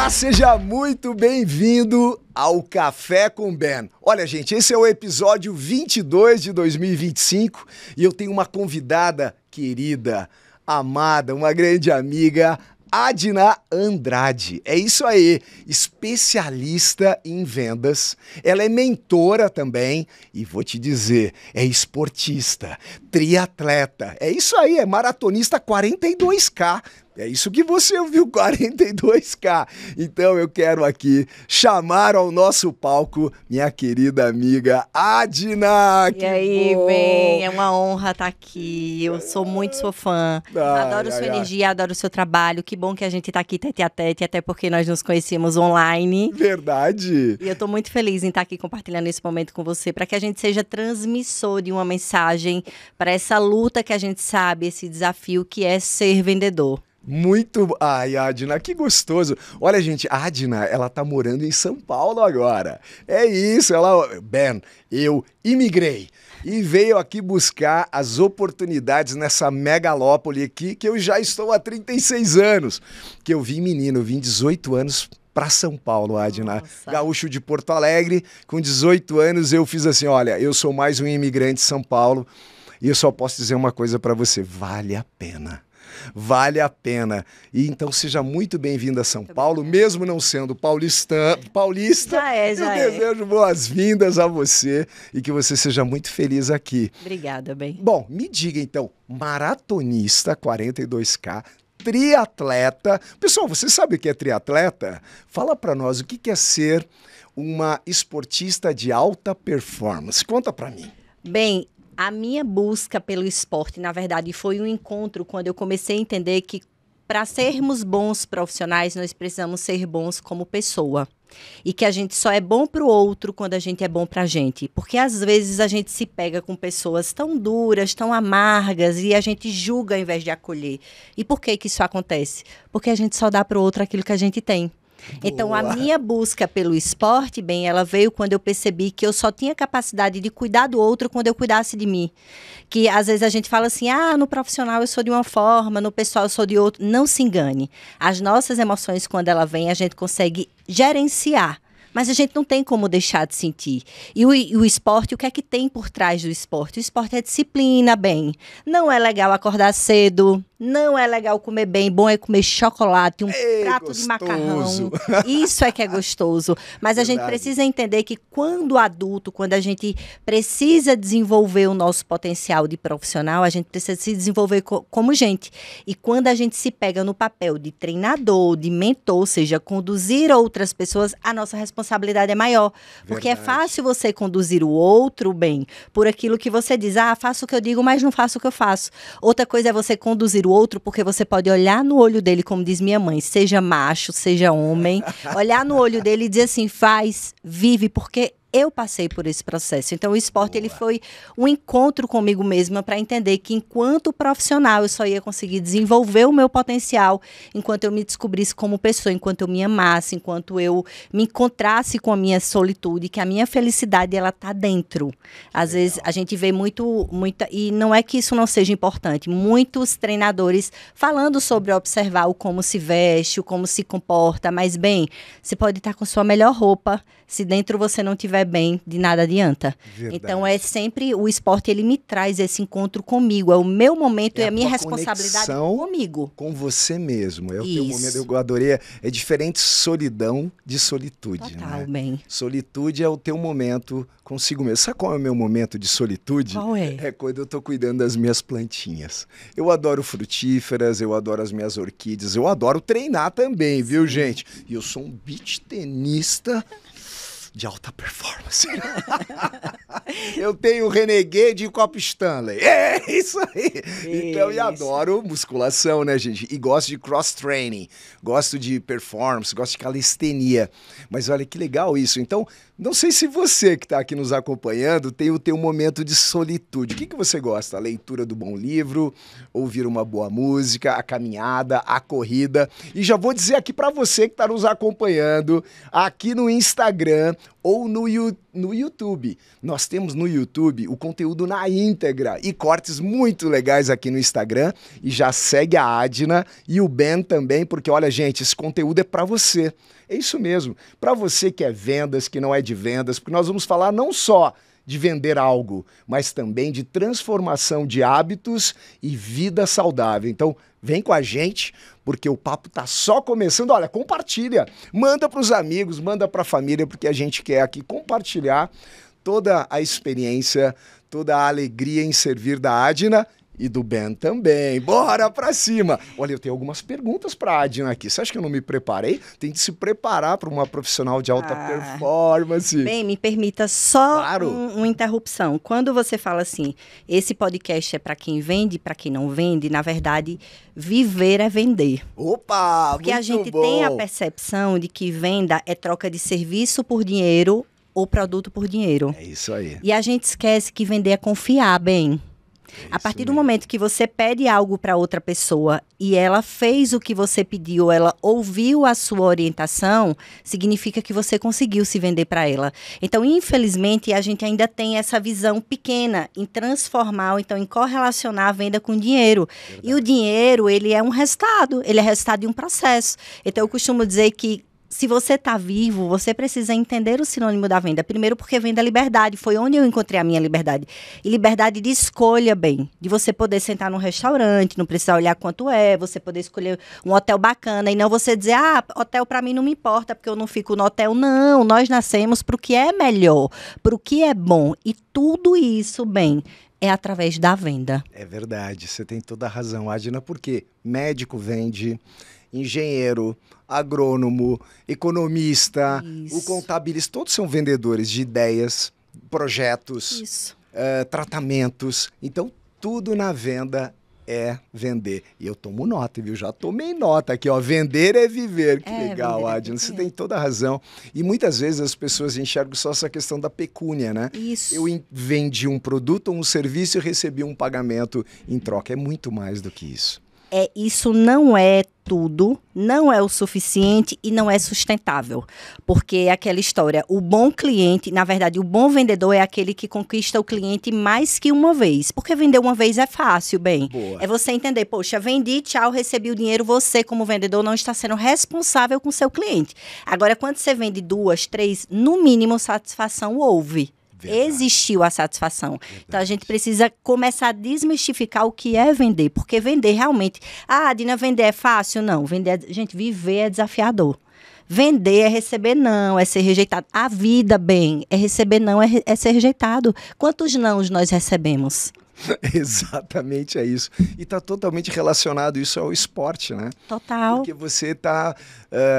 Olá, seja muito bem-vindo ao Café com Ben. Olha, gente, esse é o episódio 22 de 2025 e eu tenho uma convidada querida, amada, uma grande amiga, Adna Andrade. É isso aí, especialista em vendas. Ela é mentora também e vou te dizer, é esportista, triatleta. É isso aí, é maratonista 42K. É isso que você ouviu, 42K. Então eu quero aqui chamar ao nosso palco minha querida amiga Adna. E aí, bem, é uma honra estar aqui. Eu sou muito sua fã. Adoro sua energia, adoro o seu trabalho. Que bom que a gente está aqui tete a tete, até porque nós nos conhecemos online. Verdade. E eu estou muito feliz em estar aqui compartilhando esse momento com você, para que a gente seja transmissor de uma mensagem para essa luta que a gente sabe, esse desafio que é ser vendedor. Muito... Ai, Adna, que gostoso. Olha, gente, a Adna, ela tá morando em São Paulo agora. É isso, ela... Ben, eu imigrei e veio aqui buscar as oportunidades nessa megalópole aqui, que eu já estou há 36 anos. Que eu vim menino, eu vim 18 anos para São Paulo, Adna. Nossa. Gaúcho de Porto Alegre, com 18 anos eu fiz assim, olha, eu sou mais um imigrante de São Paulo e eu só posso dizer uma coisa para você, vale a pena. Vale a pena. E então seja muito bem-vindo a São Paulo, mesmo não sendo paulista, Já eu desejo boas-vindas a você e que você seja muito feliz aqui. Obrigada, bem. Bom, me diga então, maratonista 42K, triatleta. Pessoal, você sabe o que é triatleta? Fala para nós o que é ser uma esportista de alta performance. Conta para mim. Bem, a minha busca pelo esporte, na verdade, foi um encontro quando eu comecei a entender que para sermos bons profissionais, nós precisamos ser bons como pessoa. E que a gente só é bom para o outro quando a gente é bom para a gente. Porque às vezes a gente se pega com pessoas tão duras, tão amargas e a gente julga ao invés de acolher. E por que isso acontece? Porque a gente só dá para o outro aquilo que a gente tem. Então, a minha busca pelo esporte, bem, ela veio quando eu percebi que eu só tinha capacidade de cuidar do outro quando eu cuidasse de mim. Que às vezes a gente fala assim, no profissional eu sou de uma forma, no pessoal eu sou de outra. Não se engane. As nossas emoções, quando ela vem, a gente consegue gerenciar. Mas a gente não tem como deixar de sentir. E o esporte, o que é que tem por trás do esporte? O esporte é disciplina, bem. Não é legal acordar cedo, não é legal comer bem, bom é comer chocolate, um prato gostoso. de macarrão. Isso é que é gostoso. Mas a gente precisa entender que quando adulto, quando a gente precisa desenvolver o nosso potencial de profissional, a gente precisa se desenvolver como gente. E quando a gente se pega no papel de treinador, de mentor, ou seja, conduzir outras pessoas, a nossa responsabilidade é maior. Porque é fácil você conduzir o outro bem por aquilo que você diz. Faço o que eu digo, mas não faço o que eu faço. Outra coisa é você conduzir o outro porque você pode olhar no olho dele, como diz minha mãe, seja macho, seja homem, olhar no olho dele e dizer assim, faz, vive, porque eu passei por esse processo. Então, o esporte ele foi um encontro comigo mesma para entender que, enquanto profissional, eu só ia conseguir desenvolver o meu potencial enquanto eu me descobrisse como pessoa, enquanto eu me amasse, enquanto eu me encontrasse com a minha solitude, que a minha felicidade, ela tá dentro. Às vezes, a gente vê muita... E não é que isso não seja importante. Muitos treinadores falando sobre observar o como se veste, o como se comporta. Mas, bem, você pode estar com sua melhor roupa, se dentro você não tiver bem, de nada adianta. Verdade. Então, é sempre o esporte, ele me traz esse encontro comigo. É o meu momento e a minha responsabilidade comigo. Com você mesmo. É o teu momento. Eu adorei. É diferente solidão de solitude. Total, né? Bem. Solitude é o teu momento consigo mesmo. Sabe qual é o meu momento de solitude? Qual é? É quando eu tô cuidando das minhas plantinhas. Eu adoro frutíferas, eu adoro as minhas orquídeas, eu adoro treinar também, viu, gente? E eu sou um beach tenista de alta performance. Eu tenho Renegade e Copo Stanley. É isso aí. Então, eu adoro musculação, né, gente? E gosto de cross-training. Gosto de performance, gosto de calistenia. Mas olha que legal isso. Então, não sei se você que está aqui nos acompanhando tem o teu momento de solitude. O que você gosta? A leitura do bom livro, ouvir uma boa música, a caminhada, a corrida. E já vou dizer aqui para você que está nos acompanhando, aqui no Instagram, ou no YouTube. Nós temos no YouTube o conteúdo na íntegra e cortes muito legais aqui no Instagram. E já segue a Adna e o Ben também, porque olha, gente, esse conteúdo é para você. É isso mesmo, para você que é vendas, que não é de vendas, porque nós vamos falar não só de vender algo, mas também de transformação de hábitos e vida saudável. Então, vem com a gente, porque o papo tá só começando. Olha, compartilha, manda para os amigos, manda para a família, porque a gente quer aqui compartilhar toda a experiência, toda a alegria em servir da Adna e do Ben também. Bora pra cima! Olha, eu tenho algumas perguntas pra Adna aqui. Você acha que eu não me preparei? Tem que se preparar para uma profissional de alta performance. Bem, me permita só uma interrupção. Quando você fala assim, esse podcast é para quem vende, para quem não vende, na verdade, viver é vender. Opa, porque a gente tem a percepção de que venda é troca de serviço por dinheiro ou produto por dinheiro. É isso aí. E a gente esquece que vender é confiar, bem. A partir do momento que você pede algo para outra pessoa e ela fez o que você pediu, ela ouviu a sua orientação, significa que você conseguiu se vender para ela. Então, infelizmente, a gente ainda tem essa visão pequena em transformar, ou então em correlacionar a venda com dinheiro. Verdade. E o dinheiro, ele é um resultado, ele é resultado de um processo. Então, eu costumo dizer que se você está vivo, você precisa entender o sinônimo da venda. Primeiro, porque venda é liberdade. Foi onde eu encontrei a minha liberdade. E liberdade de escolha, bem. De você poder sentar num restaurante, não precisar olhar quanto é, você poder escolher um hotel bacana e não você dizer, hotel para mim não me importa, porque eu não fico no hotel. Não, nós nascemos para o que é melhor, para o que é bom. E tudo isso, bem, é através da venda. É verdade, você tem toda a razão, Adna, porque médico vende, engenheiro, agrônomo, economista, o contabilista, todos são vendedores de ideias, projetos, tratamentos. Então, tudo na venda é vender. E eu tomo nota, viu? Já tomei nota aqui, ó. Vender é viver. Que legal, Adna. Você tem toda a razão. E muitas vezes as pessoas enxergam só essa questão da pecúnia, né? Isso. Eu vendi um produto ou um serviço e recebi um pagamento em troca. É muito mais do que isso. Isso não é tudo, não é o suficiente e não é sustentável. Porque é aquela história, o bom cliente, na verdade, o bom vendedor é aquele que conquista o cliente mais que uma vez. Porque vender uma vez é fácil, bem. Boa. É você entender, poxa, vendi, tchau, recebi o dinheiro, você como vendedor não está sendo responsável com o seu cliente. Agora, quando você vende 2, 3, no mínimo satisfação houve. Verdade. Existiu a satisfação. Verdade. Então, a gente precisa começar a desmistificar o que é vender. Porque vender realmente... Adna, vender é fácil? Não. Gente, viver é desafiador. Vender é receber não, é ser rejeitado. A vida, bem, é receber não, é ser rejeitado. Quantos nãos nós recebemos? Exatamente, é isso. E está totalmente relacionado isso ao esporte, né? Total. Porque você está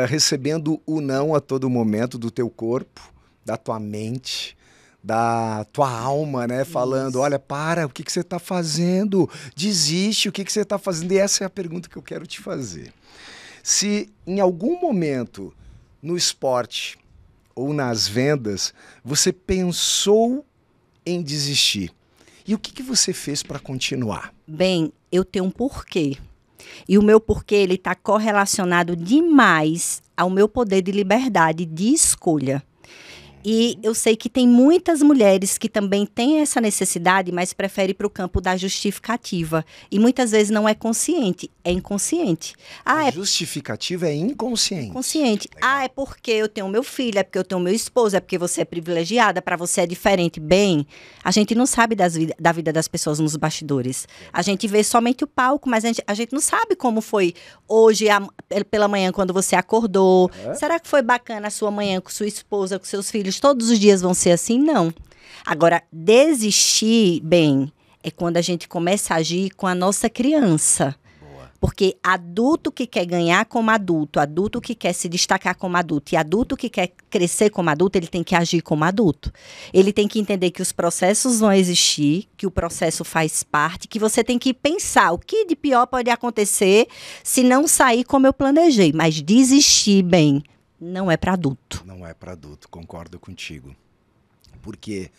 recebendo o não a todo momento do teu corpo, da tua mente, da tua alma, né? Falando, olha, para, o que você está fazendo? Desiste, o que você está fazendo? E essa é a pergunta que eu quero te fazer. Se em algum momento no esporte ou nas vendas você pensou em desistir, e o que você fez para continuar? Bem, eu tenho um porquê. E o meu porquê, ele está correlacionado demais ao meu poder de liberdade, de escolha. E eu sei que tem muitas mulheres que também têm essa necessidade, mas preferem ir para o campo da justificativa. E muitas vezes não é consciente, é inconsciente. A justificativa é inconsciente. Consciente. É porque eu tenho meu filho, é porque eu tenho meu esposo, é porque você é privilegiada, para você é diferente. Bem, a gente não sabe da vida das pessoas nos bastidores. A gente vê somente o palco, mas a gente não sabe como foi hoje, pela manhã, quando você acordou. Será que foi bacana a sua manhã com sua esposa, com seus filhos? Todos os dias vão ser assim? Não. Agora, desistir, bem, é quando a gente começa a agir com a nossa criança. Boa. Porque adulto que quer ganhar como adulto que quer se destacar como adulto e adulto que quer crescer como adulto, ele tem que agir como adulto. Ele tem que entender que os processos vão existir, que o processo faz parte, que você tem que pensar o que de pior pode acontecer se não sair como eu planejei. Mas desistir, bem, não é para adulto. Não é para adulto, concordo contigo. Porque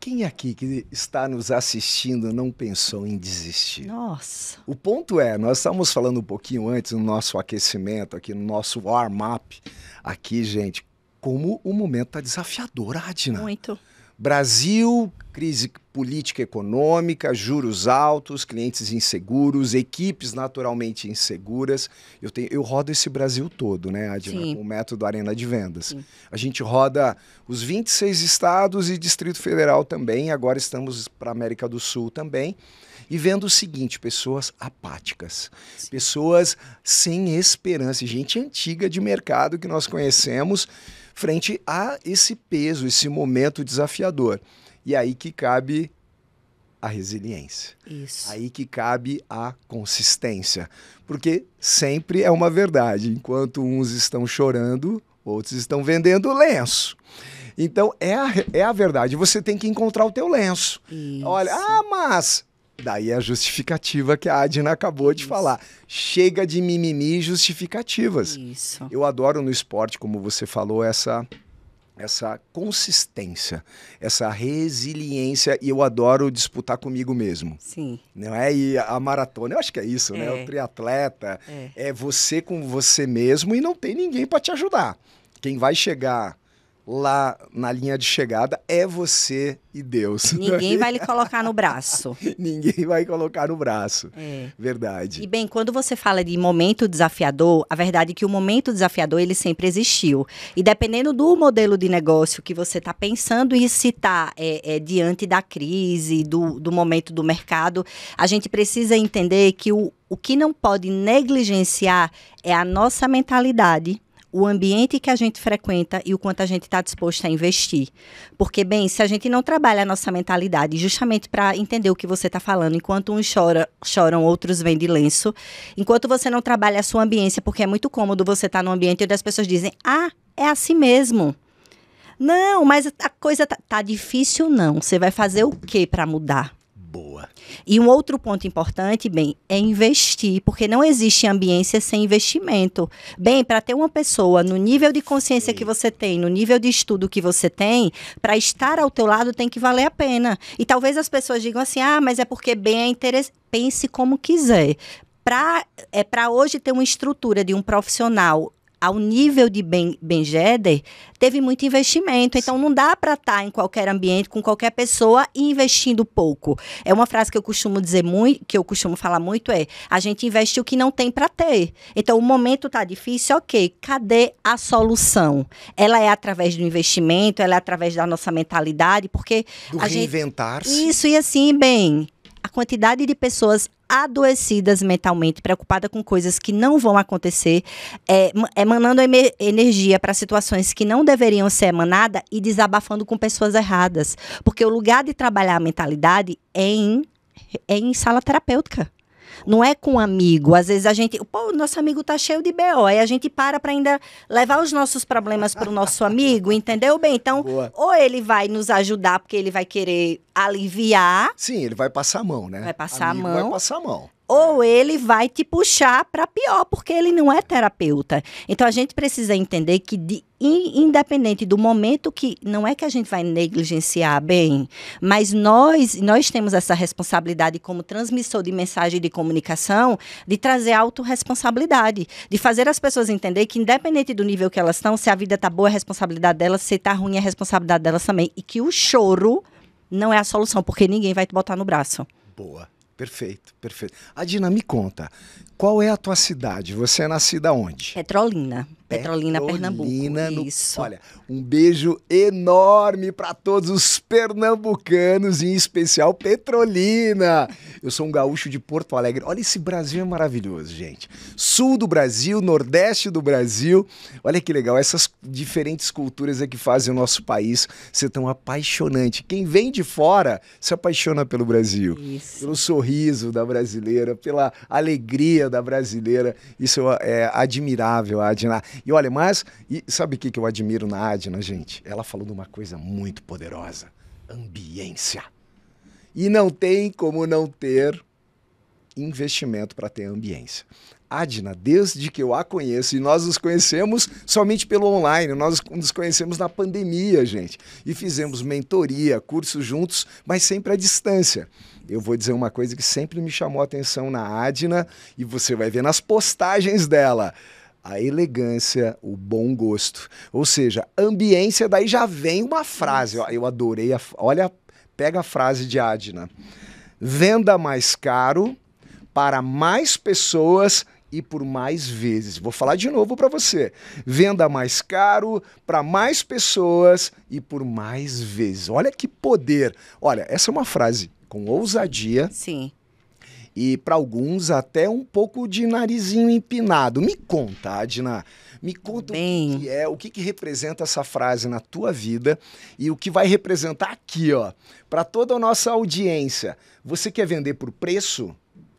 quem aqui que está nos assistindo não pensou em desistir? Nossa. O ponto é, nós estávamos falando um pouquinho antes no nosso aquecimento, aqui no nosso warm-up, aqui, gente, como o momento está desafiador, Adna. Muito. Brasil, crise política e econômica, juros altos, clientes inseguros, equipes naturalmente inseguras. Eu rodo esse Brasil todo, né, Adna, com o método Arena de Vendas. Sim. A gente roda os 26 estados e Distrito Federal também, agora estamos para a América do Sul também, e vendo o seguinte, pessoas apáticas, sim, pessoas sem esperança, gente antiga de mercado que nós conhecemos, frente a esse peso, esse momento desafiador. E aí que cabe a resiliência. Isso. Aí que cabe a consistência. Porque sempre é uma verdade. Enquanto uns estão chorando, outros estão vendendo lenço. Então, é a verdade. Você tem que encontrar o teu lenço. Isso. Olha, mas... Daí é a justificativa que a Adna acabou de falar. Chega de mimimi e justificativas. Isso. Eu adoro no esporte, como você falou, essa consistência, essa resiliência, e eu adoro disputar comigo mesmo. Sim. Não é? E a maratona, eu acho que é isso, né? O triatleta é você com você mesmo e não tem ninguém para te ajudar. Quem vai chegar lá na linha de chegada é você e Deus. Ninguém vai lhe colocar no braço. Ninguém vai colocar no braço. Verdade. E bem, quando você fala de momento desafiador, a verdade é que o momento desafiador, ele sempre existiu. E dependendo do modelo de negócio que você está pensando e se está diante da crise, do momento do mercado, a gente precisa entender que o que não pode negligenciar é a nossa mentalidade, o ambiente que a gente frequenta e o quanto a gente está disposto a investir. Porque, bem, se a gente não trabalha a nossa mentalidade, justamente para entender o que você está falando, enquanto uns choram, outros vendem lenço, enquanto você não trabalha a sua ambiência, porque é muito cômodo você estar num ambiente onde as pessoas dizem, é assim mesmo. Não, mas a coisa tá difícil, não. Você vai fazer o quê para mudar? Boa. E um outro ponto importante, bem, é investir, porque não existe ambiência sem investimento. Bem, para ter uma pessoa no nível de consciência que você tem, no nível de estudo que você tem, para estar ao teu lado tem que valer a pena. E talvez as pessoas digam assim, mas é porque bem é interessante. Pense como quiser. Para hoje ter uma estrutura de um profissional ao nível de Ben Jeder, teve muito investimento. Então, não dá para estar em qualquer ambiente, com qualquer pessoa e investindo pouco. É uma frase que eu costumo dizer muito, que eu costumo falar muito, a gente investe o que não tem para ter. Então, o momento está difícil, ok. Cadê a solução? Ela é através do investimento, ela é através da nossa mentalidade, porque do reinventar-se. Isso, e assim, bem, a quantidade de pessoas adoecidas mentalmente, preocupada com coisas que não vão acontecer, emanando energia para situações que não deveriam ser emanadas e desabafando com pessoas erradas. Porque o lugar de trabalhar a mentalidade é em sala terapêutica. Não é com um amigo. Às vezes a gente... nosso amigo tá cheio de BO. Aí a gente para ainda levar os nossos problemas para o nosso amigo, entendeu? Bem, então, boa, ou ele vai nos ajudar porque ele vai querer aliviar. Sim, ele vai passar a mão, né? Vai passar amigo a mão. Vai passar a mão. Ou ele vai te puxar para pior, porque ele não é terapeuta. Então, a gente precisa entender que, independente do momento que... Não é que a gente vai negligenciar, bem, mas nós temos essa responsabilidade como transmissor de mensagem de comunicação, de trazer autorresponsabilidade, de fazer as pessoas entenderem que, independente do nível que elas estão, se a vida está boa, é a responsabilidade delas, se está ruim, é a responsabilidade delas também. E que o choro não é a solução, porque ninguém vai te botar no braço. Boa. Perfeito, perfeito. Adna, me conta, qual é a tua cidade? Você é nascida onde? Petrolina, Pernambuco. Isso. Olha, um beijo enorme para todos os pernambucanos, em especial Petrolina. Eu sou um gaúcho de Porto Alegre. Olha, esse Brasil é maravilhoso, gente. Sul do Brasil, nordeste do Brasil. Olha que legal, essas diferentes culturas é que fazem o nosso país ser tão apaixonante. Quem vem de fora se apaixona pelo Brasil. Isso. Pelo sorriso da brasileira, pela alegria da brasileira. Isso é admirável, Adna. E olha, sabe o que eu admiro na Adna, gente? Ela falou de uma coisa muito poderosa. Ambiência. E não tem como não ter investimento para ter ambiência. Adna, desde que eu a conheço, e nós nos conhecemos somente pelo online, nós nos conhecemos na pandemia, gente. E fizemos mentoria, cursos juntos, mas sempre à distância. Eu vou dizer uma coisa que sempre me chamou a atenção na Adna, e você vai ver nas postagens dela. a elegância, o bom gosto. Ou seja, ambiência, daí já vem uma frase. Ó, eu adorei. Olha, pega a frase de Adna. Venda mais caro para mais pessoas e por mais vezes. Vou falar de novo para você. Venda mais caro para mais pessoas e por mais vezes. Olha que poder. Olha, essa é uma frase com ousadia. Sim. E para alguns até um pouco de narizinho empinado. Me conta, Adna, me conta o que representa essa frase na tua vida e o que vai representar aqui, ó, para toda a nossa audiência. Você quer vender por preço?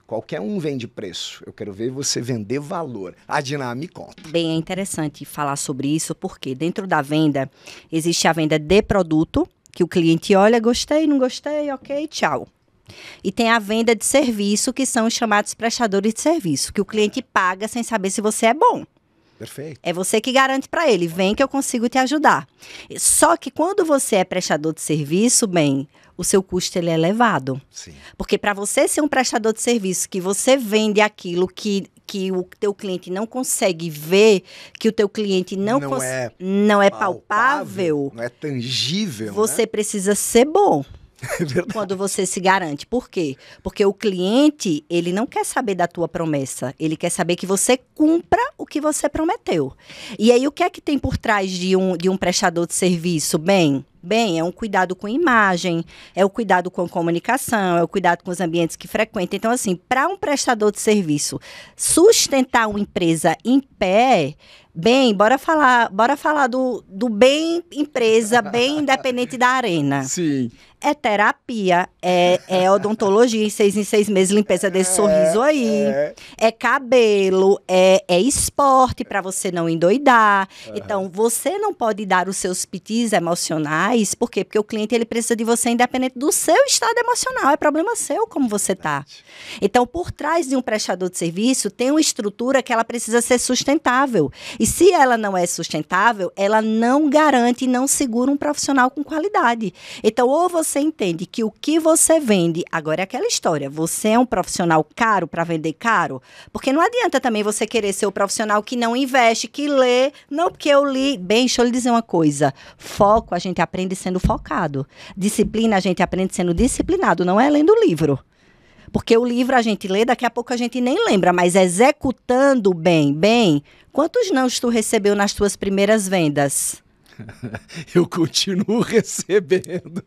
Qualquer um vende preço. Eu quero ver você vender valor. Adna, me conta. Bem, é interessante falar sobre isso porque dentro da venda existe a venda de produto, que o cliente olha, gostei, não gostei, ok, tchau. E tem a venda de serviço, que são os chamados prestadores de serviço, que o cliente paga sem saber se você é bom. Perfeito. É você que garante para ele, vem que eu consigo te ajudar. Só que quando você é prestador de serviço, bem, o seu custo ele é elevado. Sim. Porque para você ser um prestador de serviço, que você vende aquilo que o teu cliente não consegue ver, que o teu cliente não é palpável, não é tangível, você precisa ser bom. É verdade. Quando você se garante. Por quê? Porque o cliente, ele não quer saber da tua promessa. Ele quer saber que você cumpra o que você prometeu. E aí, o que é que tem por trás de um prestador de serviço? Bem, é um cuidado com imagem, é o cuidado com a comunicação, é o cuidado com os ambientes que frequenta. Então, assim, para um prestador de serviço sustentar uma empresa em pé, bem, bora falar do bem empresa, bem independente da arena. Sim. É terapia, é odontologia em 6 meses, limpeza desse sorriso aí. É cabelo, é esporte para você não endoidar. Então, você não pode dar os seus pitis emocionais. Por quê? Porque o cliente ele precisa de você independente do seu estado emocional. É problema seu como você tá. Então, por trás de um prestador de serviço, tem uma estrutura que ela precisa ser sustentável. E se ela não é sustentável, ela não garante e não segura um profissional com qualidade. Então, ou você entende que o que você vende, agora é aquela história, você é um profissional caro para vender caro? Porque não adianta também você querer ser o profissional que não investe, que lê, não porque eu li. Bem, deixa eu lhe dizer uma coisa, foco a gente aprende sendo focado, disciplina a gente aprende sendo disciplinado, não é lendo livro. Porque o livro a gente lê, daqui a pouco a gente nem lembra, mas executando bem, quantos nãos tu recebeu nas tuas primeiras vendas? Eu continuo recebendo.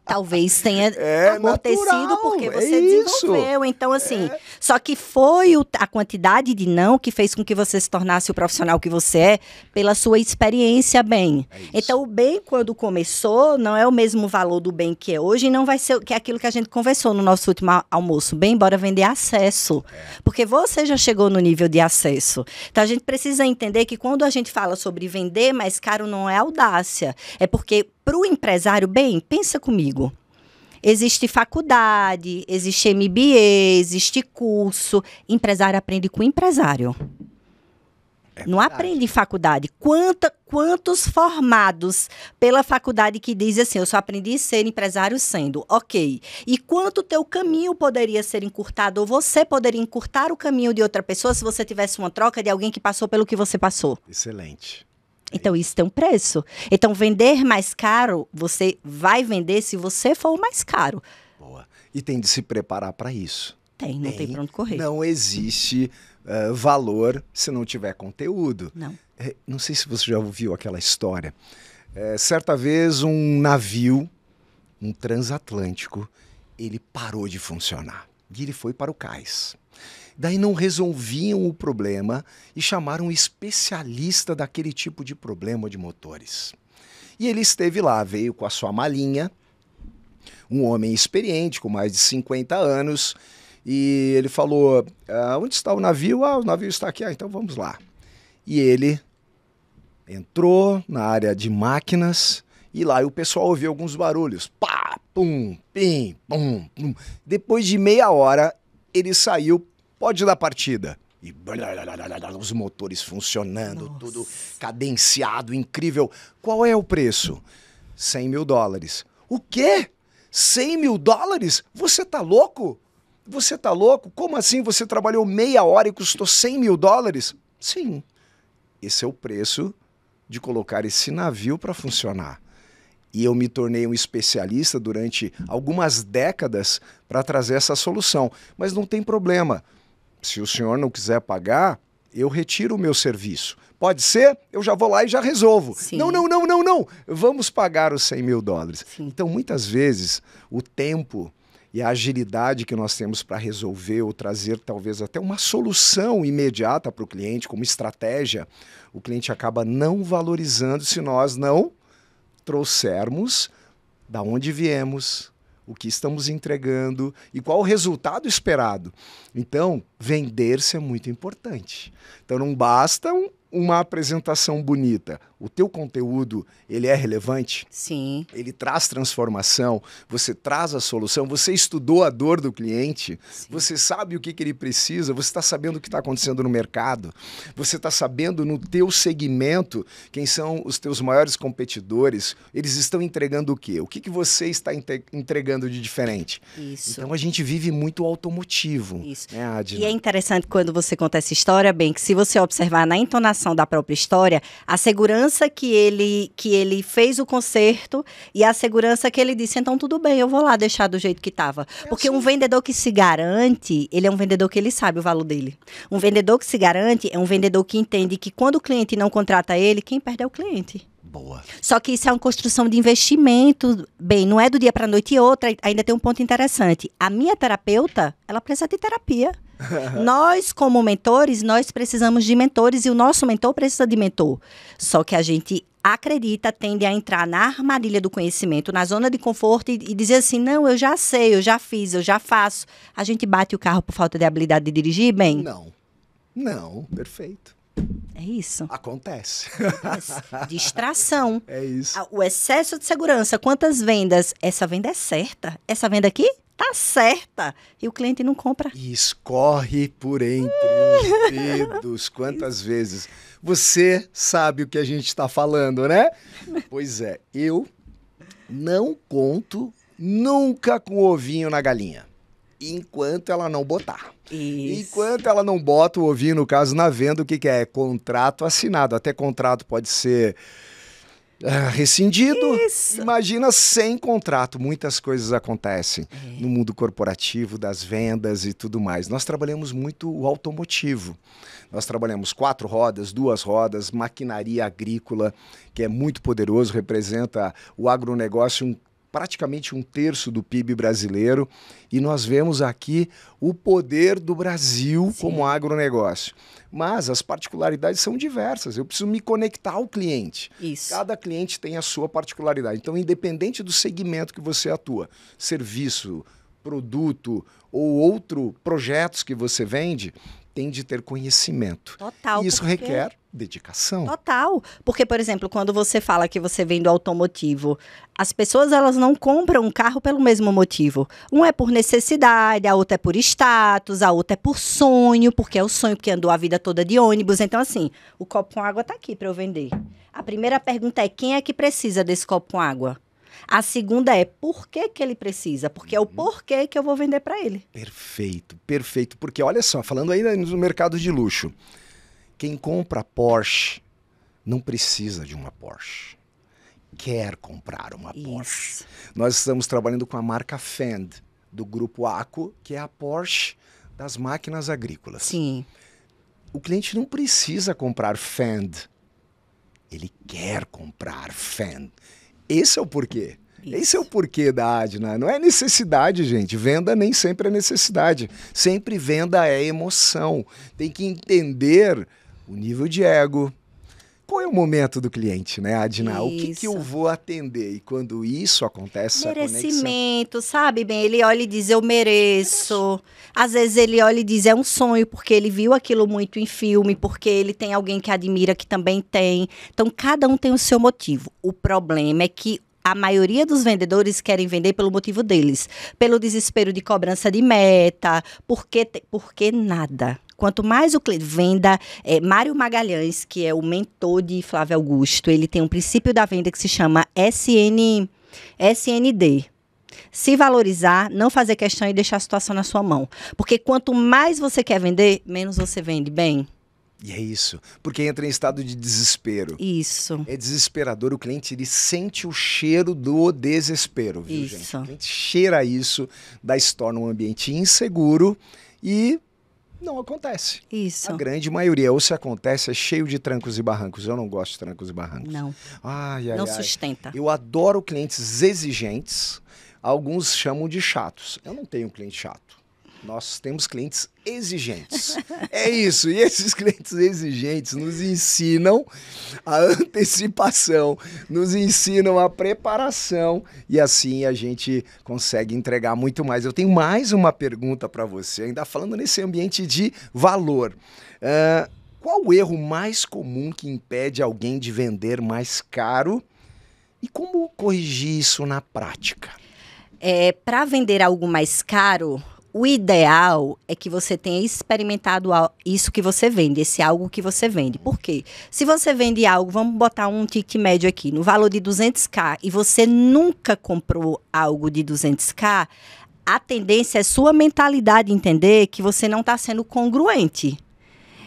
Talvez tenha amortecido natural, porque você desenvolveu. Então, assim, só que foi a quantidade de não que fez com que você se tornasse o profissional que você é pela sua experiência bem. Então, o bem, quando começou, não é o mesmo valor do bem que é hoje e não vai ser que é aquilo que a gente conversou no nosso último almoço. Bem, bora vender acesso. Porque você já chegou no nível de acesso. Então, a gente precisa entender que quando a gente fala sobre vender mais caro, não é audácia. É porque, para o empresário, bem, pensa comigo. Existe faculdade, existe MBA, existe curso. Empresário aprende com empresário. Não aprende em faculdade. Quantos formados pela faculdade que diz assim, eu só aprendi a ser empresário sendo, ok. E quanto teu caminho poderia ser encurtado, ou você poderia encurtar o caminho de outra pessoa se você tivesse uma troca de alguém que passou pelo que você passou? Excelente. Então, isso tem um preço. Então, vender mais caro, você vai vender se você for o mais caro. Boa. E tem de se preparar para isso. Não tem pra onde correr. Não existe valor se não tiver conteúdo. Não. Não sei se você já ouviu aquela história. Certa vez, um navio, um transatlântico, ele parou de funcionar. E ele foi para o cais. Daí não resolviam o problema e chamaram um especialista daquele tipo de problema de motores. E ele esteve lá, veio com a sua malinha, um homem experiente, com mais de 50 anos, e ele falou, onde está o navio? O navio está aqui, então vamos lá. E ele entrou na área de máquinas e lá o pessoal ouviu alguns barulhos. Pá, pum, pim, pum, pum. Depois de meia hora, ele saiu. Pode dar partida. E os motores funcionando, nossa, tudo cadenciado, incrível. Qual é o preço? $100 mil. O quê? $100 mil? Você tá louco? Você tá louco? Como assim você trabalhou meia hora e custou $100 mil? Sim, esse é o preço de colocar esse navio para funcionar. E eu me tornei um especialista durante algumas décadas para trazer essa solução. Mas não tem problema. Se o senhor não quiser pagar, eu retiro o meu serviço. Pode ser? Eu já vou lá e já resolvo. Sim. Não, não, não, não, não. Vamos pagar os $100 mil. Sim. Então, muitas vezes, o tempo e a agilidade que nós temos para resolver ou trazer talvez até uma solução imediata para o cliente, como estratégia, o cliente acaba não valorizando se nós não trouxermos da onde viemos, o que estamos entregando e qual o resultado esperado. Então, vender-se é muito importante. Então, não basta uma apresentação bonita. O teu conteúdo, ele é relevante? Sim. Ele traz transformação, você traz a solução, você estudou a dor do cliente, Sim. Você sabe o que ele precisa, você está sabendo o que está acontecendo no mercado, você está sabendo no teu segmento quem são os teus maiores competidores, eles estão entregando o quê? O que você está entregando de diferente? Isso. Então a gente vive muito automotivo. Isso. Né, Adna? E é interessante quando você conta essa história, bem, que se você observar na entonação da própria história, a segurança que ele fez o conserto e a segurança que ele disse, então tudo bem, eu vou lá deixar do jeito que estava. Porque um vendedor que se garante, ele é um vendedor que ele sabe o valor dele. Um vendedor que se garante é um vendedor que entende que quando o cliente não contrata ele, quem perde é o cliente. Boa. Só que isso é uma construção de investimento. Bem, não é do dia para a noite e outra. Ainda tem um ponto interessante. A minha terapeuta, ela precisa de terapia. Nós, como mentores, nós precisamos de mentores e o nosso mentor precisa de mentor. Só que a gente acredita, tende a entrar na armadilha do conhecimento, na zona de conforto e dizer assim, não, eu já sei, eu já fiz, eu já faço. A gente bate o carro por falta de habilidade de dirigir, bem? Não, perfeito. É isso. Acontece. Distração. É isso. O excesso de segurança. Quantas vendas? Essa venda é certa. Essa venda aqui tá certa. E o cliente não compra. E escorre por entre os dedos. Quantas vezes? Você sabe o que a gente está falando, né? Pois é, eu não conto nunca com o ovinho na galinha. Enquanto ela não botar. Isso. Enquanto ela não bota o ovinho, no caso, na venda, o que é? Contrato assinado. Até contrato pode ser rescindido. Isso. Imagina sem contrato. Muitas coisas acontecem no mundo corporativo, das vendas e tudo mais. Nós trabalhamos muito o automotivo. Nós trabalhamos 4 rodas, 2 rodas, maquinaria agrícola, que é muito poderoso, representa o agronegócio, praticamente 1/3 do PIB brasileiro, e nós vemos aqui o poder do Brasil como agronegócio. Mas as particularidades são diversas, eu preciso me conectar ao cliente. Isso. Cada cliente tem a sua particularidade, então independente do segmento que você atua, serviço, produto ou outro projetos que você vende, tem de ter conhecimento. Total. E isso requer dedicação. Total. Porque, por exemplo, quando você fala que você vende automotivo, as pessoas elas não compram um carro pelo mesmo motivo. Um é por necessidade, a outra é por status, a outra é por sonho, porque é o sonho, porque andou a vida toda de ônibus. Então, assim, o copo com água está aqui para eu vender. A primeira pergunta é, quem é que precisa desse copo com água? A segunda é, por que ele precisa? Porque é o porquê que eu vou vender para ele. Perfeito, perfeito. Porque olha só, falando ainda no mercado de luxo, quem compra Porsche não precisa de uma Porsche. Quer comprar uma Porsche. Nós estamos trabalhando com a marca Fend, do grupo ACO, que é a Porsche das máquinas agrícolas. Sim. O cliente não precisa comprar Fend. Ele quer comprar Fend. Esse é o porquê. Isso. Esse é o porquê da Adna. Não é necessidade, gente. Venda nem sempre é necessidade. Sempre venda é emoção. Tem que entender o nível de ego. Qual é o momento do cliente, né, Adna? Isso. O que eu vou atender? E quando isso acontece, merecimento, sabe, bem? Ele olha e diz, eu mereço. Às vezes ele olha e diz, é um sonho, porque ele viu aquilo muito em filme, porque ele tem alguém que admira que também tem. Então, cada um tem o seu motivo. O problema é que a maioria dos vendedores querem vender pelo motivo deles. Pelo desespero de cobrança de meta, porque nada. Quanto mais o cliente venda, Mário Magalhães, que é o mentor de Flávio Augusto, ele tem um princípio da venda que se chama SND. Se valorizar, não fazer questão e deixar a situação na sua mão. Porque quanto mais você quer vender, menos você vende bem. E é isso, porque entra em estado de desespero. Isso. É desesperador, o cliente ele sente o cheiro do desespero, viu, Isso. gente? O cliente cheira isso, daí se torna um ambiente inseguro e não acontece. Isso. A grande maioria, ou se acontece, é cheio de trancos e barrancos. Eu não gosto de trancos e barrancos. Não. Ai, Não ai. sustenta. Eu adoro clientes exigentes, alguns chamam de chatos. Eu não tenho cliente chato. Nós temos clientes exigentes. É isso, e esses clientes exigentes nos ensinam a antecipação, nos ensinam a preparação e assim a gente consegue entregar muito mais. Eu tenho mais uma pergunta para você, ainda falando nesse ambiente de valor. Qual o erro mais comum que impede alguém de vender mais caro e como corrigir isso na prática? Para vender algo mais caro, o ideal é que você tenha experimentado isso que você vende, esse algo que você vende. Por quê? Se você vende algo, vamos botar um ticket médio aqui, no valor de 200k, e você nunca comprou algo de 200k, a tendência é sua mentalidade entender que você não está sendo congruente.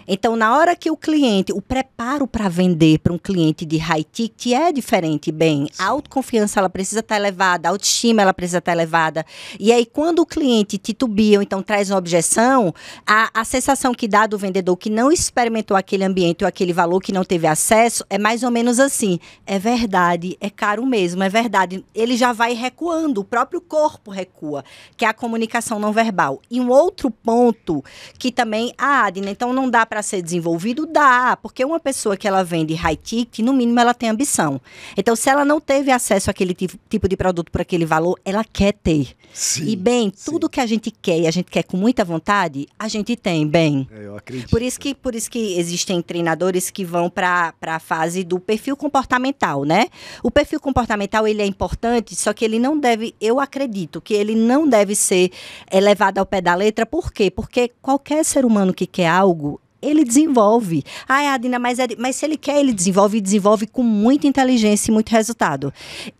Então, na hora que o cliente, o preparo para vender para um cliente de high ticket é diferente, bem. A autoconfiança, ela precisa estar elevada, a autoestima, ela precisa estar elevada. E aí, quando o cliente titubia ou então traz uma objeção, a sensação que dá do vendedor que não experimentou aquele ambiente ou aquele valor, que não teve acesso, é mais ou menos assim. É verdade, é caro mesmo, é verdade. Ele já vai recuando, o próprio corpo recua, que é a comunicação não verbal. E um outro ponto que também, Adina, então não dá para ser desenvolvido? Dá, porque uma pessoa que ela vende high ticket, no mínimo ela tem ambição. Então, se ela não teve acesso àquele tipo de produto por aquele valor, ela quer ter. Sim, e bem, sim. Tudo que a gente quer e a gente quer com muita vontade, a gente tem, bem. Eu acredito. Por isso que existem treinadores que vão para a fase do perfil comportamental, né? O perfil comportamental, ele é importante, só que ele não deve, eu acredito que ele não deve ser levado ao pé da letra. Por quê? Porque qualquer ser humano que quer algo, ele desenvolve. Adina, mas se ele quer, ele desenvolve com muita inteligência e muito resultado.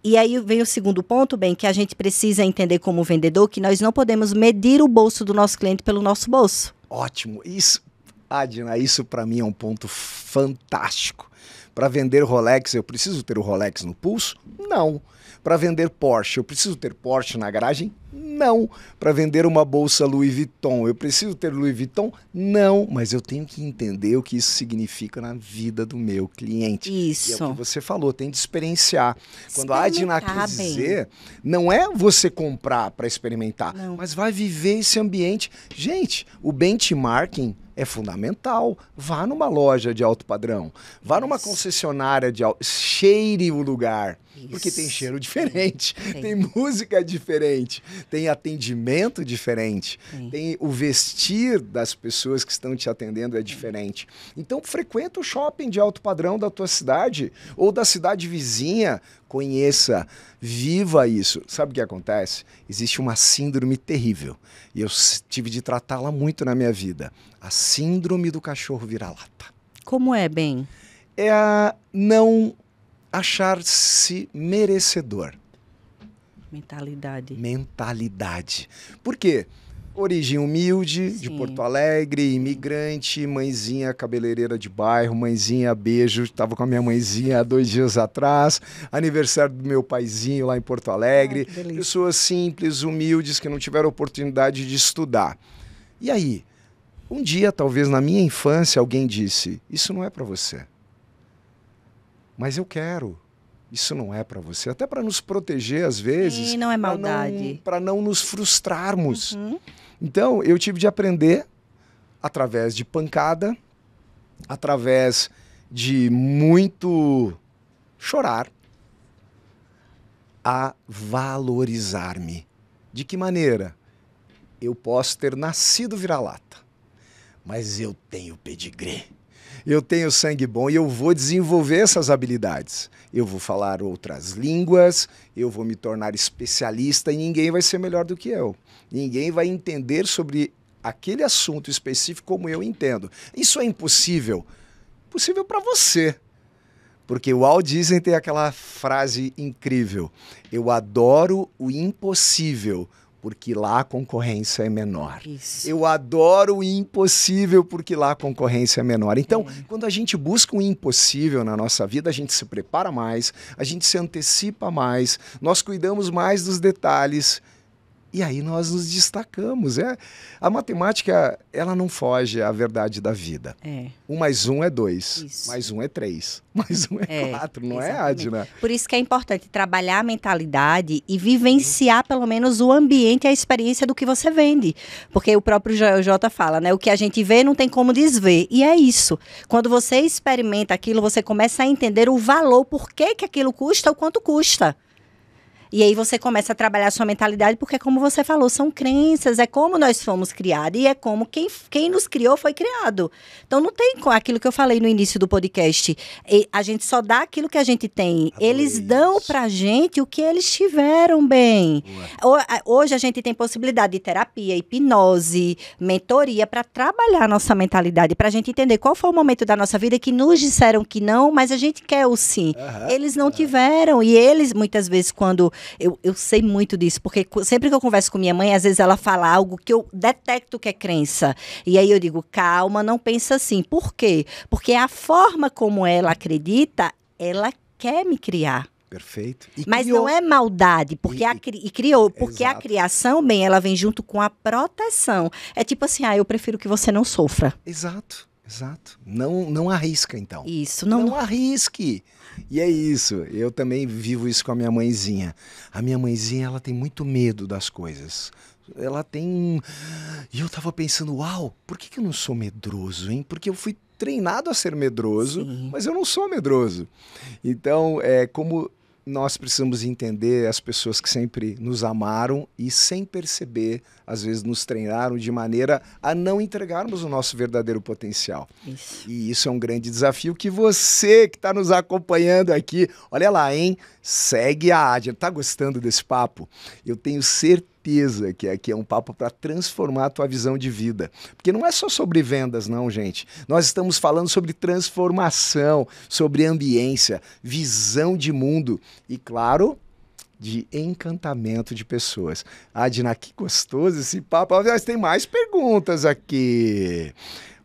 E aí vem o segundo ponto, bem, que a gente precisa entender como vendedor, que nós não podemos medir o bolso do nosso cliente pelo nosso bolso. Ótimo. Isso, Adina, isso para mim é um ponto fantástico. Para vender Rolex, eu preciso ter o Rolex no pulso? Não. Para vender Porsche, eu preciso ter Porsche na garagem? Não. Para vender uma bolsa Louis Vuitton, eu preciso ter Louis Vuitton? Não. Mas eu tenho que entender o que isso significa na vida do meu cliente. Isso. E é o que você falou, tem de experienciar. Quando a Adina quer bem. dizer, não é você comprar para experimentar, Não. mas vai viver esse ambiente. Gente, o benchmarking é fundamental. Vá numa loja de alto padrão, vá numa concessionária de alto... cheire o lugar. Isso. Porque tem cheiro diferente, Sim. tem música diferente, tem atendimento diferente, Sim. tem o vestir das pessoas que estão te atendendo é diferente. Então frequenta o shopping de alto padrão da tua cidade ou da cidade vizinha, conheça, viva isso. Sabe o que acontece? Existe uma síndrome terrível e eu tive de tratá-la muito na minha vida. A síndrome do cachorro vira-lata. Como é, bem? É a não achar-se merecedor. Mentalidade. Por quê? Origem humilde, Sim. de Porto Alegre, imigrante, mãezinha cabeleireira de bairro, mãezinha beijo, estava com a minha mãezinha há 2 dias atrás, aniversário do meu paizinho lá em Porto Alegre, que delícia. pessoas simples, humildes, que não tiveram oportunidade de estudar. E aí, um dia, talvez na minha infância, alguém disse, isso não é para você. Mas eu quero. Isso não é para você. Até para nos proteger, às vezes. Sim, não é maldade. Para não nos frustrarmos. Uhum. Então, eu tive de aprender através de pancada, através de muito chorar, a valorizar-me. De que maneira? Eu posso ter nascido vira-lata, mas eu tenho pedigree. Eu tenho sangue bom e eu vou desenvolver essas habilidades. Eu vou falar outras línguas, eu vou me tornar especialista e ninguém vai ser melhor do que eu. Ninguém vai entender sobre aquele assunto específico como eu entendo. Isso é impossível? Possível para você. Porque o Walt Disney tem aquela frase incrível. Eu adoro o impossível, porque lá a concorrência é menor. Isso. Eu adoro o impossível porque lá a concorrência é menor. Então, quando a gente busca um impossível na nossa vida, a gente se prepara mais, a gente se antecipa mais, nós cuidamos mais dos detalhes. E aí nós nos destacamos. A matemática, ela não foge à verdade da vida. 1 mais 1 é 2, Isso. mais 1 é 3, mais 1 é 4, não é, Adna? Por isso que é importante trabalhar a mentalidade e vivenciar pelo menos o ambiente e a experiência do que você vende. Porque o próprio Jota fala, né? O que a gente vê não tem como desver. E é isso. Quando você experimenta aquilo, você começa a entender o valor, por que aquilo custa, o quanto custa. E aí você começa a trabalhar a sua mentalidade, porque como você falou, são crenças, é como nós fomos criados e é como quem nos criou foi criado. Então não tem aquilo que eu falei no início do podcast. A gente só dá aquilo que a gente tem. Eles dão pra gente o que eles tiveram bem. Hoje a gente tem possibilidade de terapia, hipnose, mentoria para trabalhar a nossa mentalidade, pra gente entender qual foi o momento da nossa vida que nos disseram que não, mas a gente quer o sim. Eles não tiveram. E eles, muitas vezes, quando eu sei muito disso, porque sempre que eu converso com minha mãe, às vezes ela fala algo que eu detecto que é crença. E aí eu digo, calma, não pensa assim. Por quê? Porque a forma como ela acredita, ela quer me criar. Perfeito. Mas criou. Não é maldade, porque criou. Porque Exato. A criação, bem, ela vem junto com a proteção. É tipo assim, eu prefiro que você não sofra. Exato. Não arrisca, então. Isso, não arrisque. E é isso. Eu também vivo isso com a minha mãezinha. A minha mãezinha, ela tem muito medo das coisas. Ela tem... E eu tava pensando, uau, por que eu não sou medroso, hein? Porque eu fui treinado a ser medroso, sim, mas eu não sou medroso. Então, como nós precisamos entender as pessoas que sempre nos amaram e, sem perceber, às vezes nos treinaram de maneira a não entregarmos o nosso verdadeiro potencial. Isso. E isso é um grande desafio que você que está nos acompanhando aqui, olha lá, hein? Segue a Adna. Tá gostando desse papo? Eu tenho certeza que aqui é um papo para transformar a tua visão de vida. Porque não é só sobre vendas, não, gente. Nós estamos falando sobre transformação, sobre ambiência, visão de mundo e, claro, de encantamento de pessoas. Adna, que gostoso esse papo. Mas tem mais perguntas aqui.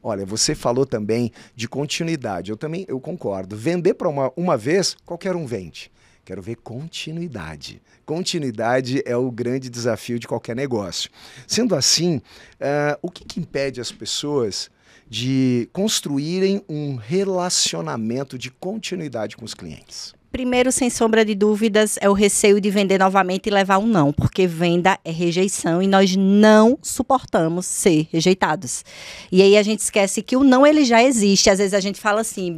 Olha, você falou também de continuidade. Eu concordo. Vender para uma vez, qualquer um vende. Quero ver continuidade. Continuidade é o grande desafio de qualquer negócio. Sendo assim, o que impede as pessoas de construírem um relacionamento de continuidade com os clientes? Primeiro, sem sombra de dúvidas, é o receio de vender novamente e levar um não, porque venda é rejeição e nós não suportamos ser rejeitados. E aí a gente esquece que o não, ele já existe. Às vezes a gente fala assim,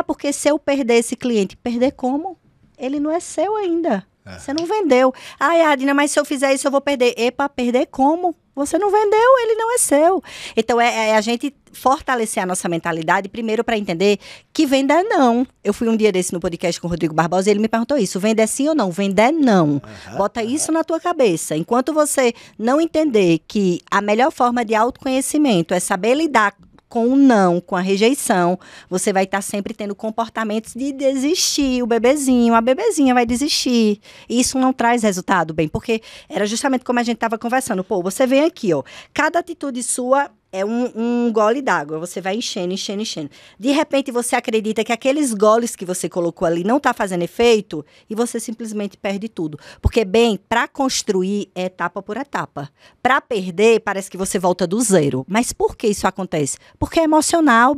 porque se eu perder esse cliente, perder como? Ele não é seu ainda. Você não vendeu. Adna, mas se eu fizer isso eu vou perder. Epa, perder como? Você não vendeu, ele não é seu. Então, é a gente fortalecer a nossa mentalidade, primeiro para entender que venda é não. Eu fui um dia desse no podcast com o Rodrigo Barbosa e ele me perguntou isso, vender é sim ou não? Vender é não. Bota isso na tua cabeça. Enquanto você não entender que a melhor forma de autoconhecimento é saber lidar com o não, com a rejeição, você vai estar sempre tendo comportamentos de desistir. O bebezinho, a bebezinha vai desistir. E isso não traz resultado, porque era justamente como a gente estava conversando. Você vem aqui, cada atitude sua é um gole d'água. Você vai enchendo. De repente, você acredita que aqueles goles que você colocou ali não tá fazendo efeito e você simplesmente perde tudo. Porque, para construir é etapa por etapa. Para perder, parece que você volta do zero. Mas por que isso acontece? Porque é emocional,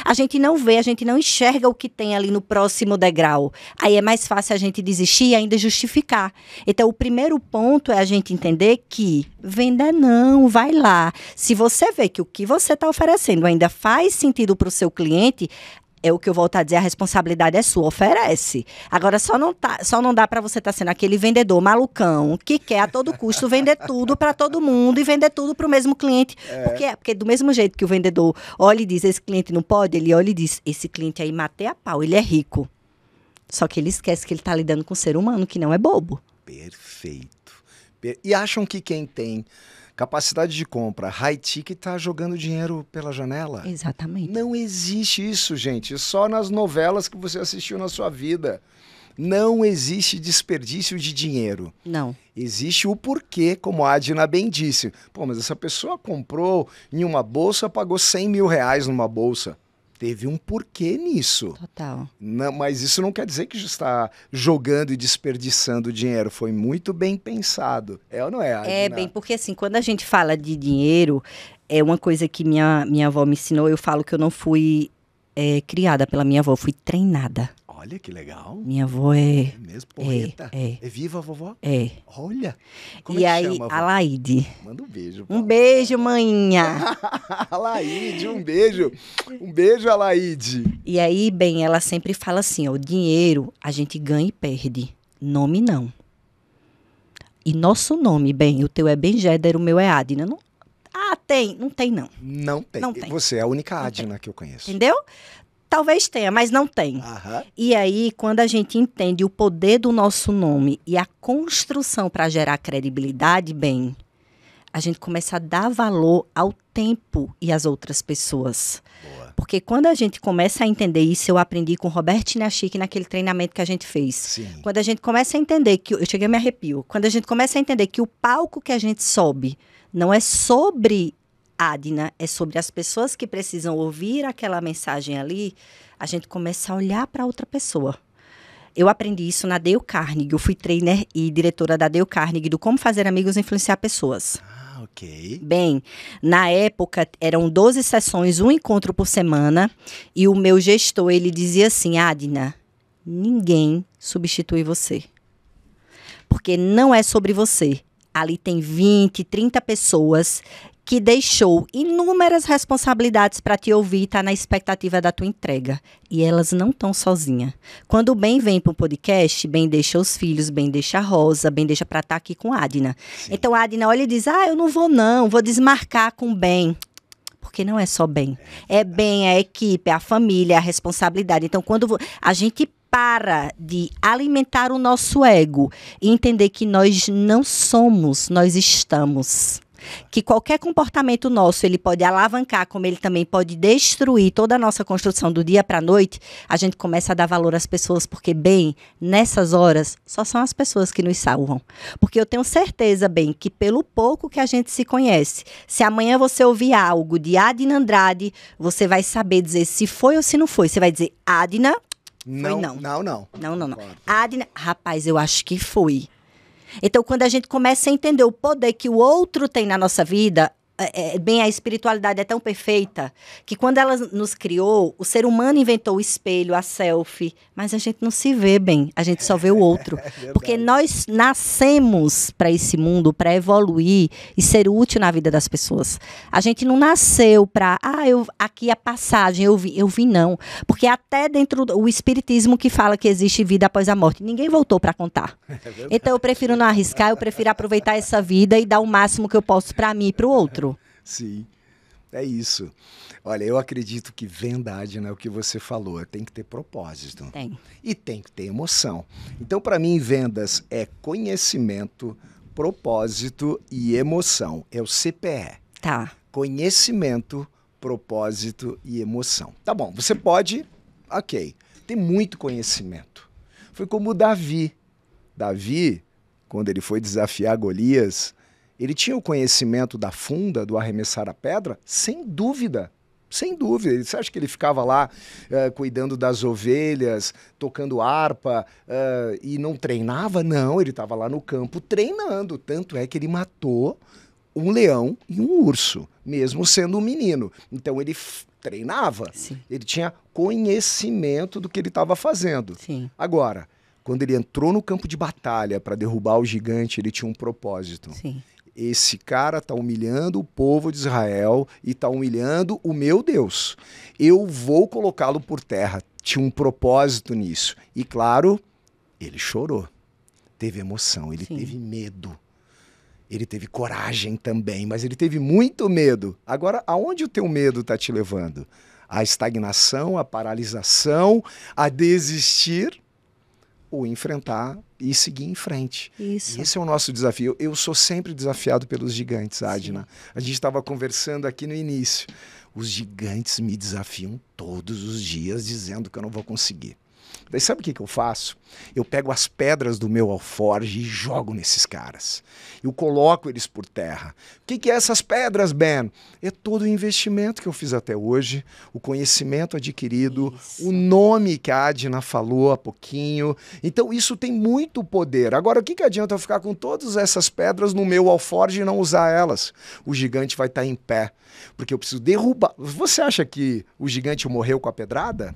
A gente não vê, a gente não enxerga o que tem ali no próximo degrau. Aí é mais fácil a gente desistir e ainda justificar. Então, o primeiro ponto é a gente entender que venda não, vai lá. Se você vê que o que você está oferecendo ainda faz sentido para o seu cliente, é o que eu volto a dizer, a responsabilidade é sua, oferece. Agora, só não dá para você estar sendo aquele vendedor malucão que quer a todo custo vender tudo para todo mundo e vender tudo para o mesmo cliente. Porque do mesmo jeito que o vendedor olha e diz, esse cliente não pode, ele olha e diz, esse cliente aí matei a pau, ele é rico. Só que ele esquece que ele está lidando com um ser humano que não é bobo. Perfeito. E acham que quem tem capacidade de compra, high ticket, está jogando dinheiro pela janela? Exatamente. Não existe isso, gente. Só nas novelas que você assistiu na sua vida. Não existe desperdício de dinheiro. Não. Existe o porquê, como a Adna bem disse. Pô, mas essa pessoa comprou em uma bolsa, pagou 100 mil reais numa bolsa. Teve um porquê nisso. Total. Não, mas isso não quer dizer que está jogando e desperdiçando dinheiro. Foi muito bem pensado. É ou não é, Adna? É, bem, porque assim, quando a gente fala de dinheiro, é uma coisa que minha avó me ensinou. Eu falo que eu não fui criada pela minha avó, eu fui treinada. Olha que legal. Minha avó é... É mesmo? Porreta? É. É viva a vovó? É. Olha. Como E é que aí, chama, a vó? Laide. Manda um beijo. Um beijo, manhinha. Laide, um beijo. Um beijo, Laide. E aí, bem, ela sempre fala assim, ó, o dinheiro a gente ganha e perde, nome não. E nosso nome, bem, o teu é Benjéder, o meu é Adna. Não, tem? Não tem, não. Não tem. Não tem. Você é a única Adna que eu conheço. Entendeu? Talvez tenha, mas não tem. Aham. E aí, quando a gente entende o poder do nosso nome e a construção para gerar credibilidade, bem, a gente começa a dar valor ao tempo e às outras pessoas. Boa. Porque quando a gente começa a entender isso, eu aprendi com o Roberto Chinachique naquele treinamento que a gente fez. Sim. Quando a gente começa a entender que... Eu cheguei a me arrepio. Quando a gente começa a entender que o palco que a gente sobe não é sobre Adna, é sobre as pessoas que precisam ouvir aquela mensagem ali, a gente começa a olhar para outra pessoa. Eu aprendi isso na Dale Carnegie. Eu fui trainer e diretora da Dale Carnegie do Como Fazer Amigos e Influenciar Pessoas. Ah, ok. Bem, na época eram 12 sessões, um encontro por semana, e o meu gestor, ele dizia assim, Adna, ninguém substitui você. Porque não é sobre você. Ali tem 20, 30 pessoas que deixou inúmeras responsabilidades para te ouvir e está na expectativa da tua entrega. E elas não estão sozinhas. Quando o Ben vem para um podcast, Ben deixa os filhos, Ben deixa a Rosa, Ben deixa para estar aqui com a Adna. Sim. Então a Adna olha e diz, eu não vou não, vou desmarcar com o Ben. Porque não é só Ben. É Ben, é a equipe, é a família, é a responsabilidade. Então quando a gente para de alimentar o nosso ego e entender que nós não somos, nós estamos. Que qualquer comportamento nosso, ele pode alavancar, como ele também pode destruir toda a nossa construção do dia para a noite, a gente começa a dar valor às pessoas, porque, bem, nessas horas, só são as pessoas que nos salvam. Porque eu tenho certeza, bem, que pelo pouco que a gente se conhece, se amanhã você ouvir algo de Adna Andrade, você vai saber dizer se foi ou se não foi. Você vai dizer, Adna, Não, não. não. Não. Concordo. Adna, rapaz, eu acho que foi. Então, quando a gente começa a entender o poder que o outro tem na nossa vida, bem, a espiritualidade é tão perfeita que quando ela nos criou, o ser humano inventou o espelho, a selfie, mas a gente não se vê bem, a gente só vê o outro. Porque nós nascemos para esse mundo, para evoluir e ser útil na vida das pessoas. A gente não nasceu para, aqui a passagem, eu vi não. Porque até dentro do espiritismo que fala que existe vida após a morte, ninguém voltou para contar. Então eu prefiro não arriscar, eu prefiro aproveitar essa vida e dar o máximo que eu posso para mim e para o outro. Sim, é isso. Olha, eu acredito que verdade, né, o que você falou, tem que ter propósito. Tem. E tem que ter emoção. Então, para mim, vendas é conhecimento, propósito e emoção. É o CPE. Tá. Conhecimento, propósito e emoção. Tá bom, você pode, ter muito conhecimento. Foi como o Davi. Davi, quando ele foi desafiar Golias, ele tinha o conhecimento da funda, do arremessar a pedra? Sem dúvida. Sem dúvida. Você acha que ele ficava lá cuidando das ovelhas, tocando harpa e não treinava? Não, ele estava lá no campo treinando. Tanto é que ele matou um leão e um urso, mesmo sendo um menino. Então ele treinava. Sim. Ele tinha conhecimento do que ele estava fazendo. Sim. Agora, quando ele entrou no campo de batalha para derrubar o gigante, ele tinha um propósito. Sim. Esse cara está humilhando o povo de Israel e está humilhando o meu Deus. Eu vou colocá-lo por terra. Tinha um propósito nisso. E claro, ele chorou. Teve emoção, ele teve medo. Ele teve coragem também, mas ele teve muito medo. Agora, aonde o teu medo está te levando? A estagnação, a paralisação, a desistir ou enfrentar e seguir em frente. Isso. Esse é o nosso desafio. Eu sou sempre desafiado pelos gigantes, Adna. Sim. A gente estava conversando aqui no início. Os gigantes me desafiam todos os dias dizendo que eu não vou conseguir. Daí sabe o que eu faço? Eu pego as pedras do meu alforje e jogo nesses caras. Eu coloco eles por terra. O que é essas pedras, Ben? É todo o investimento que eu fiz até hoje, o conhecimento adquirido, o nome que a Adna falou há pouquinho. Então isso tem muito poder. Agora, o que adianta eu ficar com todas essas pedras no meu alforje e não usar elas? O gigante vai estar em pé, porque eu preciso derrubar. Você acha que o gigante morreu com a pedrada?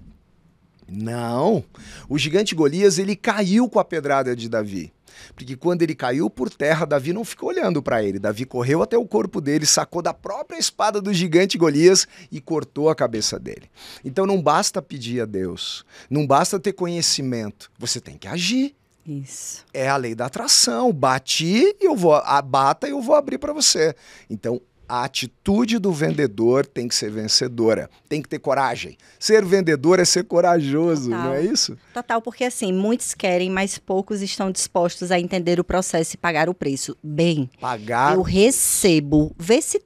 Não. O gigante Golias, ele caiu com a pedrada de Davi. Porque quando ele caiu por terra, Davi não ficou olhando para ele. Davi correu até o corpo dele, sacou da própria espada do gigante Golias e cortou a cabeça dele. Então não basta pedir a Deus, não basta ter conhecimento, você tem que agir. Isso. É a lei da atração. Bati e eu vou, bata e eu vou abrir para você. Então, a atitude do vendedor tem que ser vencedora, tem que ter coragem. Ser vendedor é ser corajoso, Total. Não é isso? Total, porque assim, muitos querem, mas poucos estão dispostos a entender o processo e pagar o preço. Bem, Pagar. eu recebo, vê se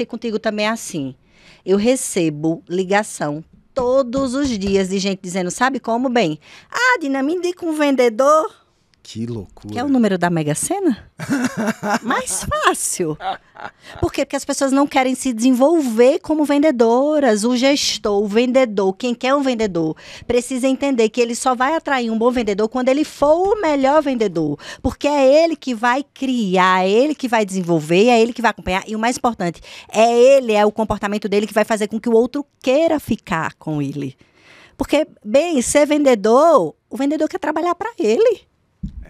contigo também é assim. Eu recebo ligação todos os dias de gente dizendo, sabe como, bem? Ah, Dina, me indica um vendedor. Que loucura. Quer o número da Mega Sena? Mais fácil. Por quê? Porque as pessoas não querem se desenvolver como vendedoras. O gestor, o vendedor, quem quer um vendedor, precisa entender que ele só vai atrair um bom vendedor quando ele for o melhor vendedor. Porque é ele que vai criar, é ele que vai desenvolver, é ele que vai acompanhar. E o mais importante, é o comportamento dele que vai fazer com que o outro queira ficar com ele. Porque, bem, ser vendedor, o vendedor quer trabalhar para ele.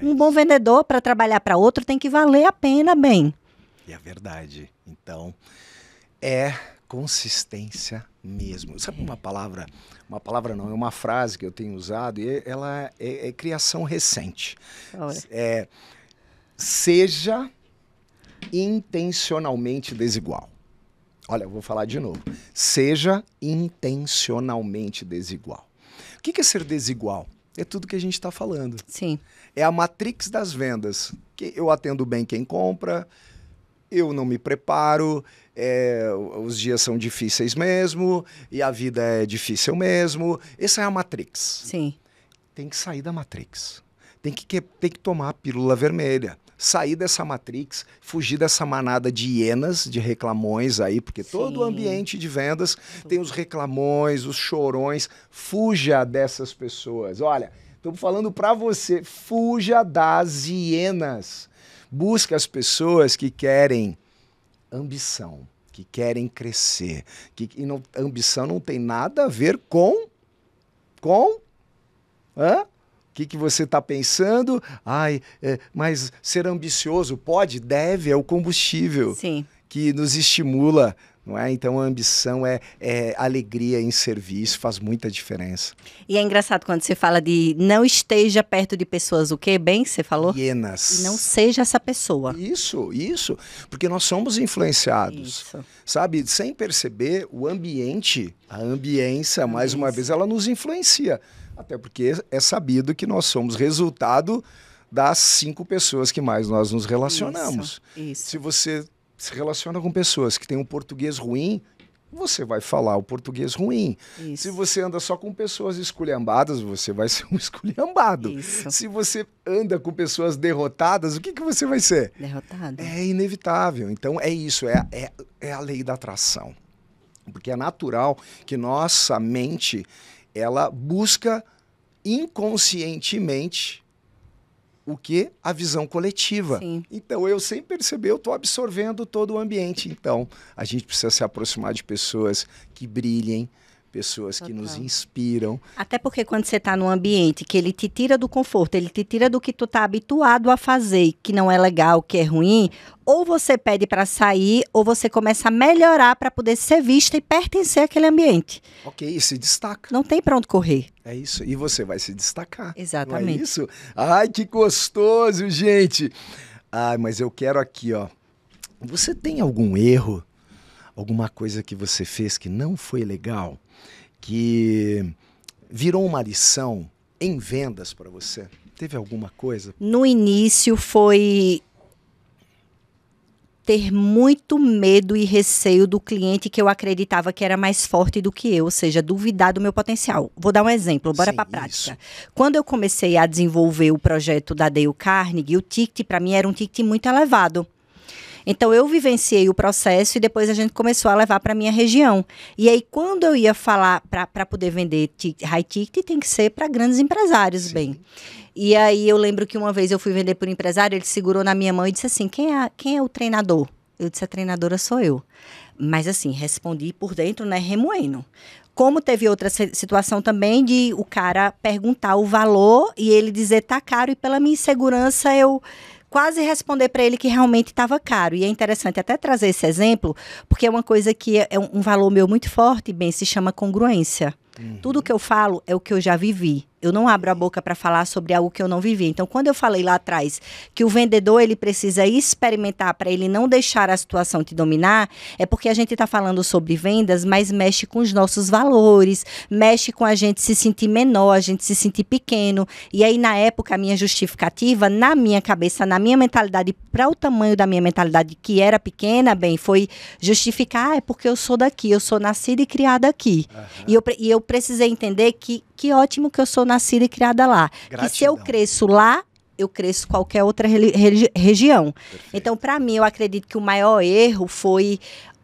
Um bom vendedor para trabalhar para outro tem que valer a pena, bem. E é verdade. Então, é consistência mesmo. Sabe uma palavra não, é uma frase que eu tenho usado e ela é criação recente. Seja intencionalmente desigual. Olha, eu vou falar de novo. Seja intencionalmente desigual. O que é ser desigual? É tudo que a gente está falando. Sim. É a matrix das vendas. Que eu atendo bem quem compra, eu não me preparo, os dias são difíceis mesmo, e a vida é difícil mesmo. Essa é a matrix. Sim. Tem que sair da matrix. Tem que tomar a pílula vermelha. Sair dessa matrix, fugir dessa manada de hienas, de reclamões aí, porque todo o ambiente de vendas tem os reclamões, os chorões. Fuja dessas pessoas. Olha, estou falando para você, fuja das hienas. Busca as pessoas que querem ambição, que querem crescer. Ambição não tem nada a ver com... Hã? O que você está pensando? Mas ser ambicioso pode, deve, é o combustível. Sim. Que nos estimula, não é? Então a ambição é alegria em serviço, faz muita diferença. E é engraçado quando você fala de não esteja perto de pessoas, o quê? Bem, você falou? Hienas. E não seja essa pessoa. Isso, porque nós somos influenciados, sabe? Sem perceber, o ambiente, a ambiência, mais uma vez, ela nos influencia. Até porque é sabido que nós somos resultado das 5 pessoas que mais nós nos relacionamos. Isso. Se você se relaciona com pessoas que têm um português ruim, você vai falar o português ruim. Isso. Se você anda só com pessoas esculhambadas, você vai ser um esculhambado. Isso. Se você anda com pessoas derrotadas, o que você vai ser? Derrotado. É inevitável. Então é isso, é a lei da atração. Porque é natural que nossa mente... ela busca inconscientemente o que? A visão coletiva. Sim. Então, eu sem perceber, eu estou absorvendo todo o ambiente. Então, a gente precisa se aproximar de pessoas que brilhem, pessoas que nos inspiram. Até porque quando você está num ambiente que ele te tira do conforto, ele te tira do que tu tá habituado a fazer, que não é legal, que é ruim, ou você pede para sair, ou você começa a melhorar para poder ser vista e pertencer àquele ambiente. Ok, e se destaca. Não tem para onde correr. É isso, e você vai se destacar. Exatamente. Não é isso? Ai, que gostoso, gente! Ai, mas eu quero aqui, ó. Você tem algum erro? Alguma coisa que você fez que não foi legal? Que virou uma lição em vendas para você? Teve alguma coisa? No início foi ter muito medo e receio do cliente que eu acreditava que era mais forte do que eu, ou seja, duvidar do meu potencial. Vou dar um exemplo, bora para a prática. Quando eu comecei a desenvolver o projeto da Dale Carnegie, o ticket para mim era um ticket muito elevado. Então, eu vivenciei o processo e depois a gente começou a levar para a minha região. E aí, quando eu ia falar para poder vender high ticket, tem que ser para grandes empresários, Sim. bem. E aí, eu lembro que uma vez eu fui vender para um empresário, ele segurou na minha mão e disse assim, quem é o treinador? Eu disse, a treinadora sou eu. Mas assim, respondi por dentro, né, remoendo. Como teve outra situação também de o cara perguntar o valor e ele dizer tá caro e pela minha insegurança eu quase responder para ele que realmente estava caro. E é interessante até trazer esse exemplo, porque é uma coisa que é um valor meu muito forte, bem, se chama congruência. Tudo que eu falo é o que eu já vivi. Eu não abro a boca para falar sobre algo que eu não vivi. Então, quando eu falei lá atrás que o vendedor ele precisa experimentar para ele não deixar a situação te dominar, é porque a gente está falando sobre vendas, mas mexe com os nossos valores, mexe com a gente se sentir menor, a gente se sentir pequeno. E aí, na época, a minha justificativa, na minha cabeça, na minha mentalidade, para o tamanho da minha mentalidade que era pequena, bem, foi justificar, é porque eu sou daqui, eu sou nascida e criada aqui. E eu precisei entender que ótimo que eu sou nascida e criada lá. Gratidão. Que se eu cresço lá, eu cresço qualquer outra região. Perfeito. Então, para mim, eu acredito que o maior erro foi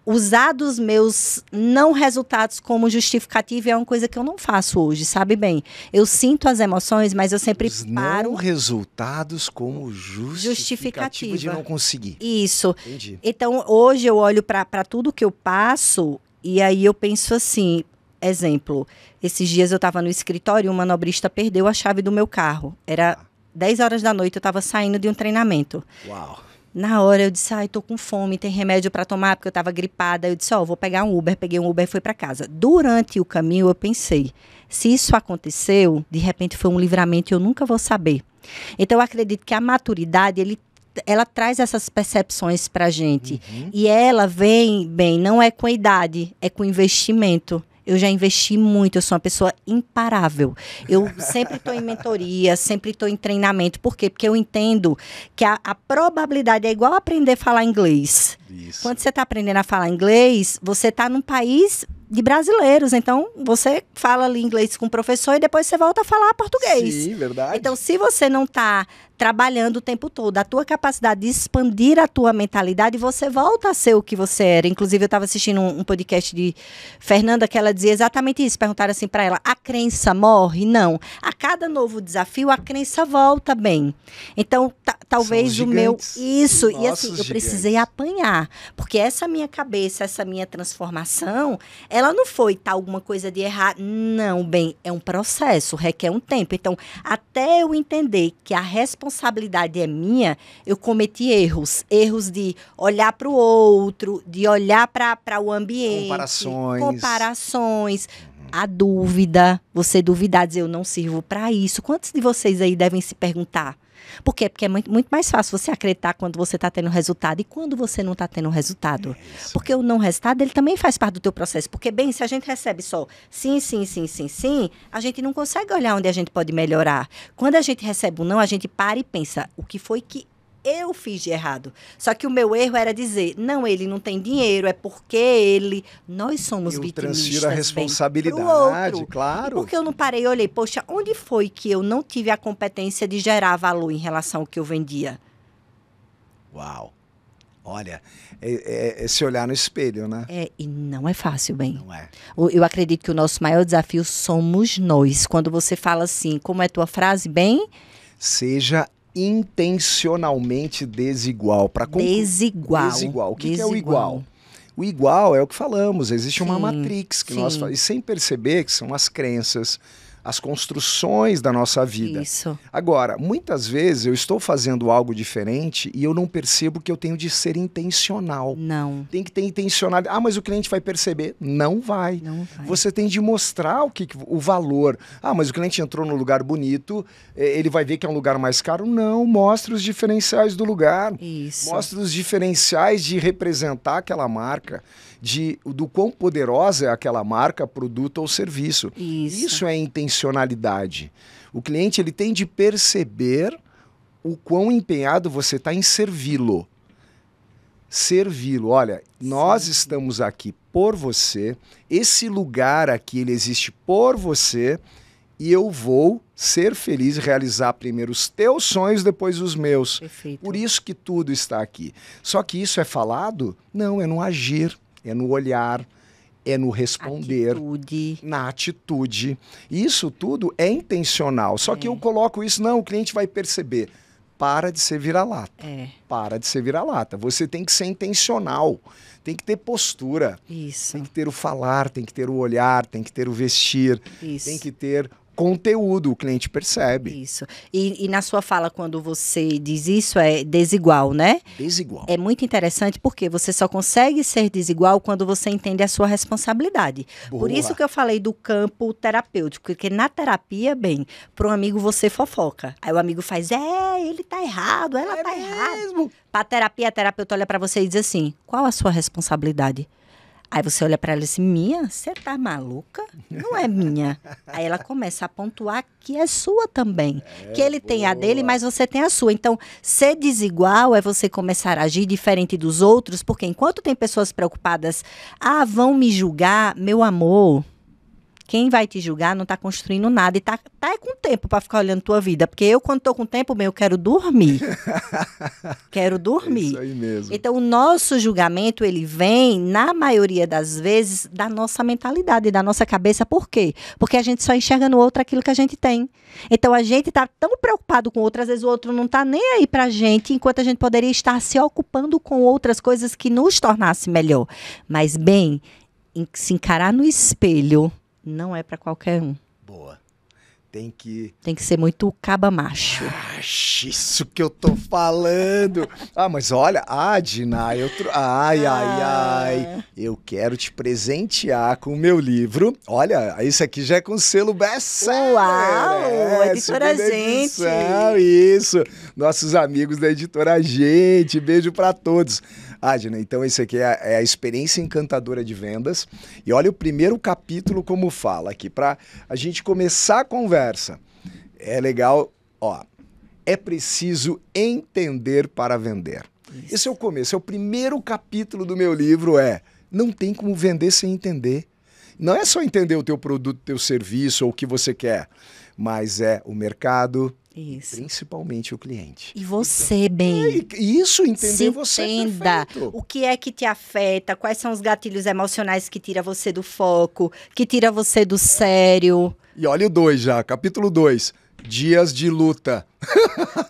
usar dos meus não resultados como justificativa. E é uma coisa que eu não faço hoje, sabe bem? Eu sinto as emoções, mas eu sempre paro... Não resultados como justificativa de não conseguir. Isso. Entendi. Então, hoje eu olho para tudo que eu passo e aí eu penso assim... Exemplo, esses dias eu estava no escritório e um manobrista perdeu a chave do meu carro. Era 10 horas da noite, eu estava saindo de um treinamento. Uau. Na hora eu disse, tô com fome, tem remédio para tomar, porque eu estava gripada. Eu disse, vou pegar um Uber. Peguei um Uber e fui para casa. Durante o caminho eu pensei, se isso aconteceu, de repente foi um livramento e eu nunca vou saber. Então eu acredito que a maturidade, ela traz essas percepções pra gente. E ela vem, bem, não é com a idade, é com investimento. Eu já investi muito, eu sou uma pessoa imparável. Eu sempre estou em mentoria, sempre estou em treinamento. Por quê? Porque eu entendo que a probabilidade é igual aprender a falar inglês. Isso. Quando você está aprendendo a falar inglês, você está num país de brasileiros. Então, você fala ali inglês com o professor e depois você volta a falar português. Sim, verdade. Então, se você não está trabalhando o tempo todo, a tua capacidade de expandir a tua mentalidade, você volta a ser o que você era. Inclusive, eu estava assistindo um podcast de Fernanda que ela dizia exatamente isso. Perguntaram assim para ela, a crença morre? Não. A cada novo desafio, a crença volta bem. Então, talvez o meu... Isso. E assim, eu precisei apanhar. Porque essa minha cabeça, essa minha transformação, ela não foi alguma coisa de errar. Não, bem, é um processo, requer um tempo. Então, até eu entender que a responsabilidade é minha, eu cometi erros. Erros de olhar para o outro, de olhar para o ambiente. Comparações. A dúvida, você duvidar, dizer eu não sirvo para isso. Quantos de vocês aí devem se perguntar? Por quê? Porque é muito mais fácil você acreditar quando você está tendo resultado e quando você não está tendo resultado. Porque o não resultado, ele também faz parte do teu processo. Porque, bem, se a gente recebe só sim, a gente não consegue olhar onde a gente pode melhorar. Quando a gente recebe um não, a gente para e pensa, o que foi que eu fiz de errado? Só que o meu erro era dizer, não, ele não tem dinheiro, é porque ele... Nós somos vitimistas. Eu transfiro a responsabilidade, claro. E porque eu não parei e olhei, poxa, onde foi que eu não tive a competência de gerar valor em relação ao que eu vendia? Uau! Olha, é se olhar no espelho, né? E não é fácil, bem. Não é. Eu acredito que o nosso maior desafio somos nós. Quando você fala assim, como é tua frase, bem... Seja intencionalmente desigual. Desigual. O que é o igual? O igual é o que falamos, existe uma matrix que nós falamos, e sem perceber que são as crenças, as construções da nossa vida. Isso. Agora, muitas vezes eu estou fazendo algo diferente e eu não percebo que eu tenho de ser intencional. Não. Tem que ter intencionalidade. Ah, mas o cliente vai perceber? Não vai. Não vai. Você tem de mostrar o valor. Ah, mas o cliente entrou num lugar bonito, ele vai ver que é um lugar mais caro? Não, mostre os diferenciais do lugar. Isso. Mostre os diferenciais de representar aquela marca. Do quão poderosa é aquela marca, produto ou serviço. Isso é intencionalidade. O cliente ele tem de perceber o quão empenhado você está em servi-lo. servi-lo. Olha, nós estamos aqui por você, esse lugar aqui, ele existe por você, e eu vou ser feliz e realizar primeiro os teus sonhos, depois os meus. Perfeito. Por isso que tudo está aqui. Só que isso é falado? Não, é no agir, é no olhar, é no responder, na atitude. Isso tudo é intencional. Só que eu coloco isso, não, o cliente vai perceber. Para de ser vira-lata. Para de ser vira-lata. Você tem que ser intencional. Tem que ter postura. Isso. Tem que ter o falar, tem que ter o olhar, tem que ter o vestir. Isso. Tem que ter conteúdo, o cliente percebe. Isso. E na sua fala, quando você diz isso, é desigual, né? Desigual. É muito interessante porque você só consegue ser desigual quando você entende a sua responsabilidade. Boa. Por isso que eu falei do campo terapêutico, porque na terapia, bem, para um amigo você fofoca. Aí o amigo faz, ele tá errado, ela tá errada. Para terapia, a terapeuta olha para você e diz assim, qual a sua responsabilidade? Aí você olha para ela e diz, minha? Você tá maluca? Não é minha. Aí ela começa a pontuar que é sua também. Que ele tem a dele, mas você tem a sua. Então, ser desigual é você começar a agir diferente dos outros, porque enquanto tem pessoas preocupadas, vão me julgar, meu amor... Quem vai te julgar não está construindo nada e tá com tempo para ficar olhando tua vida. Porque eu, quando estou com tempo, eu quero dormir. Quero dormir. É isso aí mesmo. Então, o nosso julgamento, ele vem, na maioria das vezes, da nossa mentalidade, da nossa cabeça. Por quê? Porque a gente só enxerga no outro aquilo que a gente tem. Então, a gente está tão preocupado com o outro, às vezes o outro não está nem aí para a gente, enquanto a gente poderia estar se ocupando com outras coisas que nos tornassem melhor. Mas, bem, se encarar no espelho... Não é para qualquer um. Boa. Tem que ser muito caba macho. Isso que eu tô falando. Mas olha, Adna, eu quero te presentear com o meu livro. Olha, isso aqui já é com selo best-seller. Uau, Editora Gente. Isso, nossos amigos da Editora Gente. Beijo para todos. Adna, então esse aqui é a experiência encantadora de vendas. E olha o primeiro capítulo como fala aqui, para a gente começar a conversa. É legal, é preciso entender para vender. Isso. Esse é o começo, é o primeiro capítulo do meu livro, não tem como vender sem entender. Não é só entender o teu produto, teu serviço ou o que você quer, mas é o mercado... Isso. Principalmente o cliente. E você, bem. Isso, entender você. Entenda o que é que te afeta, quais são os gatilhos emocionais que tira você do foco, que tira você do sério. E olha o 2 já, capítulo 2. Dias de luta.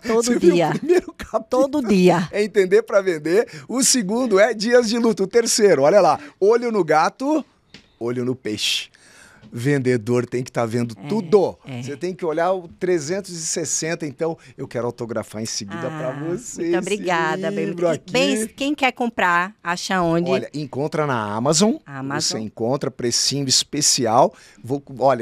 Todo dia. O primeiro capítulo todo dia. É entender para vender. O segundo é dias de luta. O terceiro, olha lá. Olho no gato, olho no peixe. Vendedor tem que estar vendo tudo. Você tem que olhar o 360. Então, eu quero autografar em seguida para você. Muito obrigada, bem. Quem quer comprar, acha onde? Olha, encontra na Amazon. Você encontra precinho especial.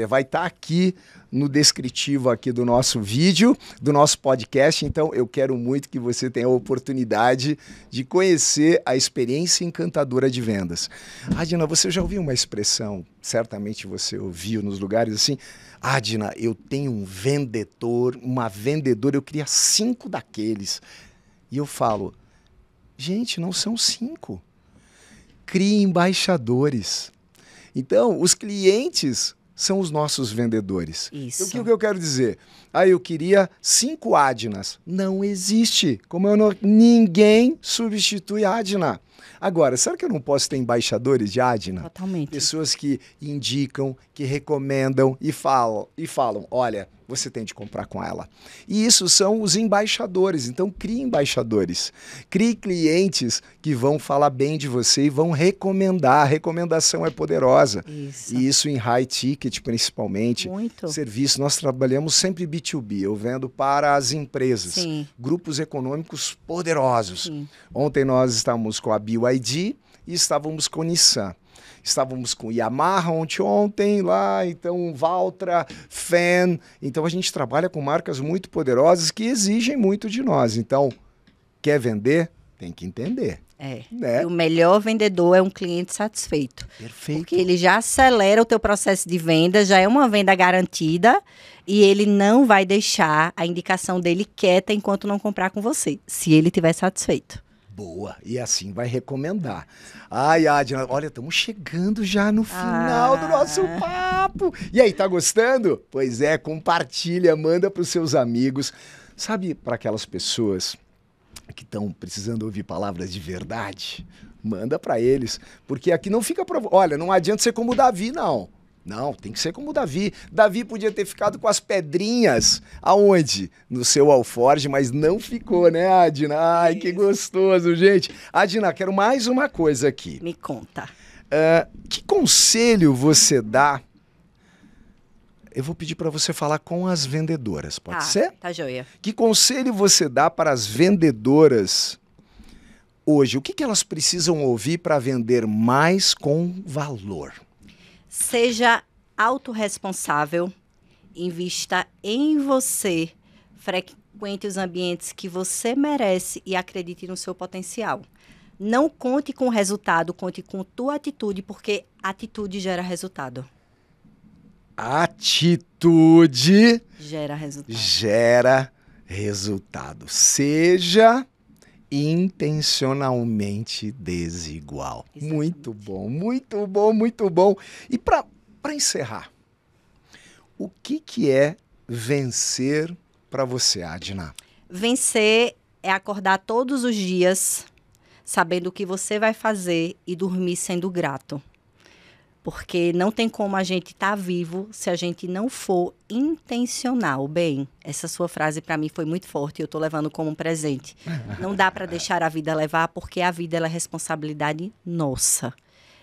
Vai estar aqui no descritivo aqui do nosso vídeo, do nosso podcast. Então, eu quero muito que você tenha a oportunidade de conhecer a experiência encantadora de vendas. Adna, você já ouviu uma expressão, certamente você ouviu nos lugares assim, Adna, eu tenho um vendedor, uma vendedora, eu queria 5 daqueles. E eu falo, gente, não são 5. Crie embaixadores. Então, os clientes... são os nossos vendedores. Isso. O que eu quero dizer? Eu queria 5 Adnas. Não existe. Ninguém substitui Adna. Agora, será que eu não posso ter embaixadores de Adna? Totalmente. Pessoas que indicam, que recomendam e falam, olha, você tem de comprar com ela. E isso são os embaixadores. Então, crie embaixadores. Crie clientes que vão falar bem de você e vão recomendar. A recomendação é poderosa. Isso. E isso em high ticket, principalmente. Muito. Serviço, nós trabalhamos sempre B2B. Eu vendo para as empresas. Sim. Grupos econômicos poderosos. Sim. Ontem nós estávamos com a BYD e estávamos com Nissan. Estávamos com Yamaha ontem lá, então Valtra, Fan. Então a gente trabalha com marcas muito poderosas que exigem muito de nós. Então, quer vender? Tem que entender. E o melhor vendedor é um cliente satisfeito. Perfeito. Porque ele já acelera o teu processo de venda, já é uma venda garantida e ele não vai deixar a indicação dele quieta enquanto não comprar com você, se ele estiver satisfeito. Boa, e assim vai recomendar. Ai, Adna, olha, estamos chegando já no final do nosso papo. E aí, tá gostando? Pois é, compartilha, manda para os seus amigos. Sabe, para aquelas pessoas que estão precisando ouvir palavras de verdade, manda para eles, porque aqui não fica... Olha, não adianta ser como o Davi, não. Não, tem que ser como o Davi. Davi podia ter ficado com as pedrinhas. Aonde? No seu alforje, mas não ficou, né, Adna? Ai, que gostoso, gente. Adna, quero mais uma coisa aqui. Me conta. Que conselho você dá? Eu vou pedir para você falar com as vendedoras, pode ser? Tá joia. Que conselho você dá para as vendedoras hoje? O que elas precisam ouvir para vender mais com valor? Seja autorresponsável, invista em você, frequente os ambientes que você merece e acredite no seu potencial. Não conte com o resultado, conte com tua atitude, porque atitude gera resultado. Atitude gera resultado. Gera resultado. Seja intencionalmente desigual. Exatamente. Muito bom, muito bom, muito bom. E para encerrar, o que é vencer para você, Adna? Vencer é acordar todos os dias sabendo o que você vai fazer e dormir sendo grato. Porque não tem como a gente estar vivo se a gente não for intencional. Bem, essa sua frase para mim foi muito forte e eu estou levando como um presente. Não dá para deixar a vida levar, porque a vida ela é responsabilidade nossa.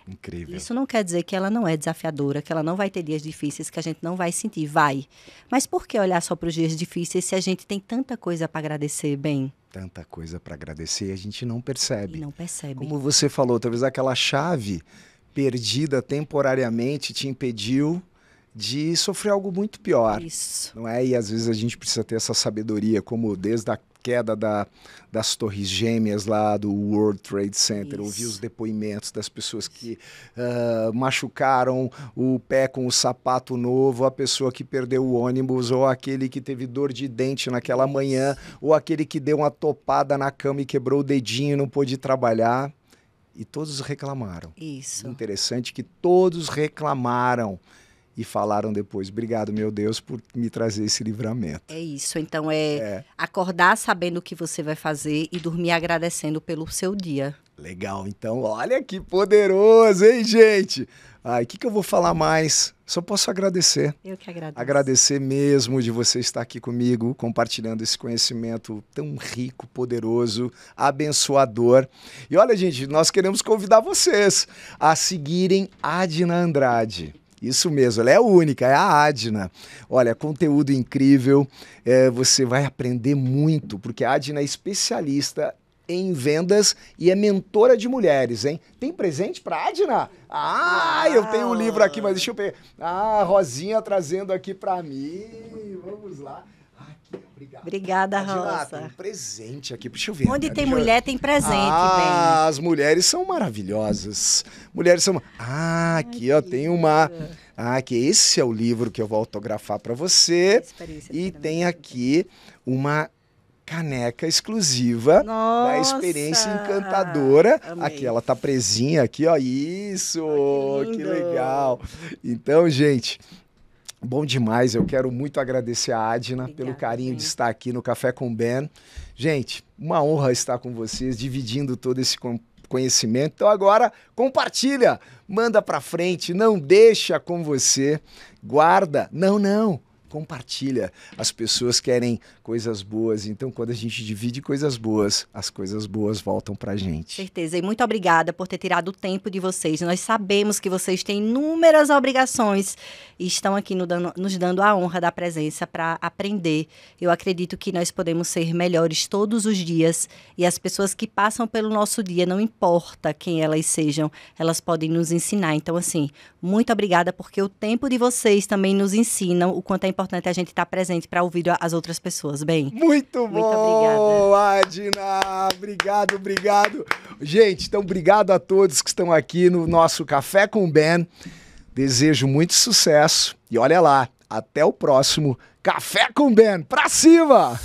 Incrível. Isso não quer dizer que ela não é desafiadora, que ela não vai ter dias difíceis, que a gente não vai sentir. Vai. Mas por que olhar só para os dias difíceis se a gente tem tanta coisa para agradecer, bem? Tanta coisa para agradecer e a gente não percebe. E não percebe. Como você falou, talvez aquela chave perdida temporariamente te impediu de sofrer algo muito pior. Isso. Não é? E às vezes a gente precisa ter essa sabedoria, como desde a queda das torres gêmeas lá do World Trade Center, ouvir os depoimentos das pessoas que machucaram o pé com o sapato novo, a pessoa que perdeu o ônibus, ou aquele que teve dor de dente naquela manhã, ou aquele que deu uma topada na cama e quebrou o dedinho e não pôde trabalhar. E todos reclamaram. Isso. Interessante que todos reclamaram e falaram depois, obrigado, meu Deus, por me trazer esse livramento. É isso. Então, acordar sabendo o que você vai fazer e dormir agradecendo pelo seu dia. Legal. Então, olha que poderoso, hein, gente? Ai, o que eu vou falar mais? Só posso agradecer. Eu que agradeço. Agradecer mesmo de você estar aqui comigo, compartilhando esse conhecimento tão rico, poderoso, abençoador. E olha, gente, nós queremos convidar vocês a seguirem Adna Andrade. Isso mesmo, ela é a única, é a Adna. Olha, conteúdo incrível, você vai aprender muito, porque a Adna é especialista em vendas e é mentora de mulheres, hein? Tem presente para Adna? Eu tenho um livro aqui, mas deixa eu pegar. Rosinha trazendo aqui para mim. Vamos lá. Aqui, obrigado. Obrigada, Adna, Rosa. tem um presente aqui, deixa eu ver. Onde tem mulher, tem presente, bem. As mulheres são maravilhosas. Mulheres são... aqui, ó, tem uma... que esse é o livro que eu vou autografar para você. E tem aqui uma caneca exclusiva da Experiência Encantadora. Amei. Aqui, ela tá presinha aqui, ó. Isso! Que legal! Então, gente, bom demais. Eu quero muito agradecer a Adna pelo carinho de estar aqui no Café com Ben. Gente, uma honra estar com vocês, dividindo todo esse conhecimento. Então agora, compartilha, manda pra frente, não deixa com você, guarda, não. Compartilha. As pessoas querem coisas boas, então quando a gente divide coisas boas, as coisas boas voltam pra gente. Certeza, e muito obrigada por ter tirado o tempo de vocês. Nós sabemos que vocês têm inúmeras obrigações e estão aqui nos dando a honra da presença para aprender. Eu acredito que nós podemos ser melhores todos os dias e as pessoas que passam pelo nosso dia, não importa quem elas sejam, elas podem nos ensinar. Então, assim, muito obrigada, porque o tempo de vocês também nos ensinam o quanto é importante a gente estar presente para ouvir as outras pessoas, bem. Muito bom, Adna. Obrigado. Gente, então obrigado a todos que estão aqui no nosso Café com Ben. Desejo muito sucesso e olha lá, até o próximo Café com Ben. Pra cima!